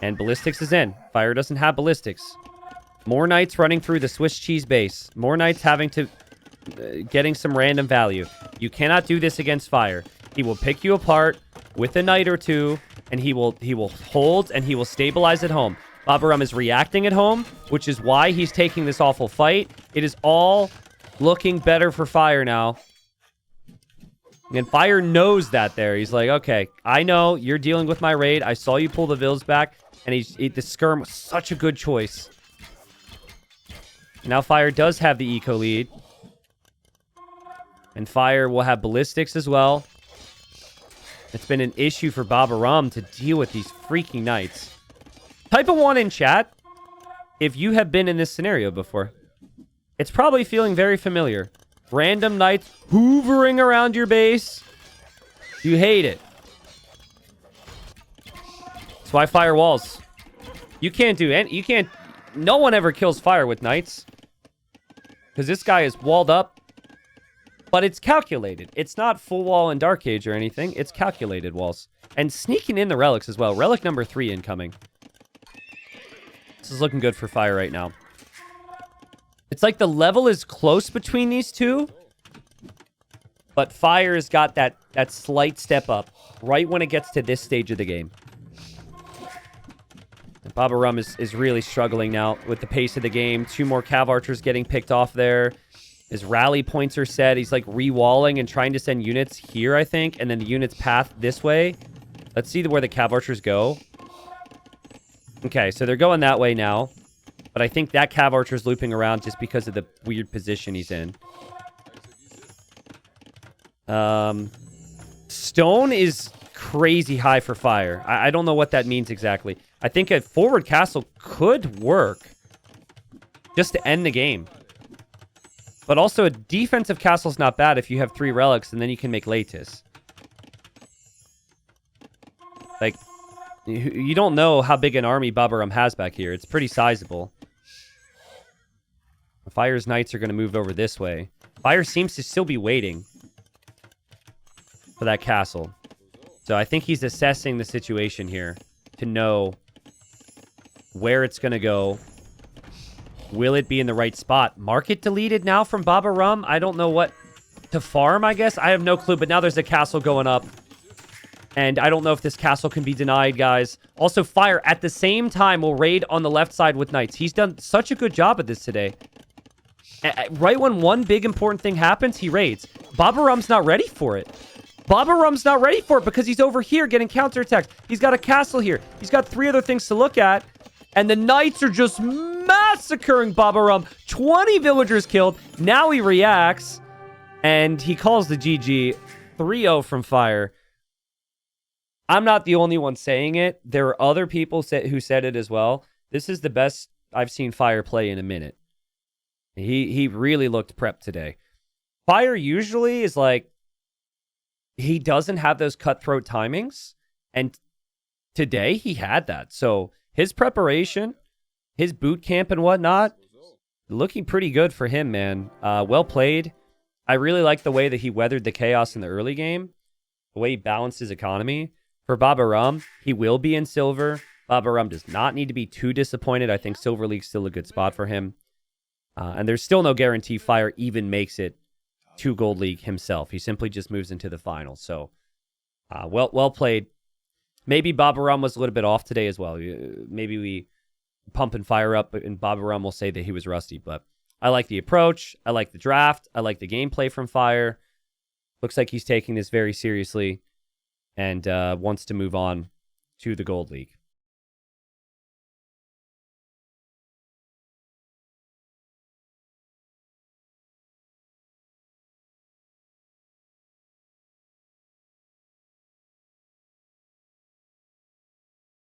And Ballistics is in. Fire doesn't have Ballistics. More knights running through the Swiss cheese base. More knights having to... getting some random value. You cannot do this against Fire. He will pick you apart with a knight or two, and he will hold, and he will stabilize at home. Babaorum is reacting at home, which is why he's taking this awful fight. It is all looking better for Fire now. And Fire knows that there. He's like, okay, I know you're dealing with my raid. I saw you pull the Vills back, and the skirm was such a good choice. Now Fire does have the eco lead. And Fire will have Ballistics as well. It's been an issue for Babaorum to deal with these freaking knights. Type a 1 in chat if you have been in this scenario before. It's probably feeling very familiar. Random knights hoovering around your base. You hate it. That's why Fire walls. You can't do any... You can't... No one ever kills Fire with knights. Because this guy is walled up. But it's calculated. It's not full wall and Dark Age or anything. It's calculated walls. And sneaking in the relics as well. Relic number 3 incoming. This is looking good for Fire right now. It's like the level is close between these two. But Fire has got that slight step up. Right when it gets to this stage of the game. And Babaorum is really struggling now with the pace of the game. 2 more Cav Archers getting picked off there. His rally points are set. He's like re-walling and trying to send units here, I think. And then the units path this way. Let's see where the Cav Archers go. Okay, so they're going that way now. But I think that Cav Archer's looping around just because of the weird position he's in. Stone is crazy high for Fire. I don't know what that means exactly. I think a forward castle could work. Just to end the game. But also a defensive castle's not bad if you have 3 relics, and then you can make Latus. Like, you don't know how big an army Babaorum has back here. It's pretty sizable. Fire's Knights are going to move over this way. Fire seems to still be waiting for that castle. So I think he's assessing the situation here to know where it's going to go. Will it be in the right spot? Market deleted now from Babaorum. I don't know what to farm, I guess. I have no clue, but now there's a castle going up. And I don't know if this castle can be denied, guys. Also, Fire, at the same time, will raid on the left side with Knights. He's done such a good job at this today. Right when one big important thing happens, he raids. Babaorum's not ready for it. Babaorum's not ready for it because he's over here getting counterattacks. He's got a castle here. He's got 3 other things to look at. And the Knights are just massacring Babaorum. 20 villagers killed. Now he reacts. And he calls the GG. 3-0 from Fire. I'm not the only one saying it. There are other people who said it as well. This is the best I've seen Fire play in a minute. He really looked prepped today. Fire usually is like, he doesn't have those cutthroat timings. And today he had that. So his preparation, his boot camp and whatnot, looking pretty good for him, man. Well played. I really like the way that he weathered the chaos in the early game. The way he balanced his economy. For Babaorum, he will be in silver. Babaorum does not need to be too disappointed. I think Silver League's still a good spot for him. And there's still no guarantee Fire even makes it to Gold League himself. He simply just moves into the final. So, well played. Maybe Babaorum was a little bit off today as well. Maybe we pump and Fire up, and Babaorum will say that he was rusty. But I like the approach. I like the draft. I like the gameplay from Fire. Looks like he's taking this very seriously and wants to move on to the Gold League.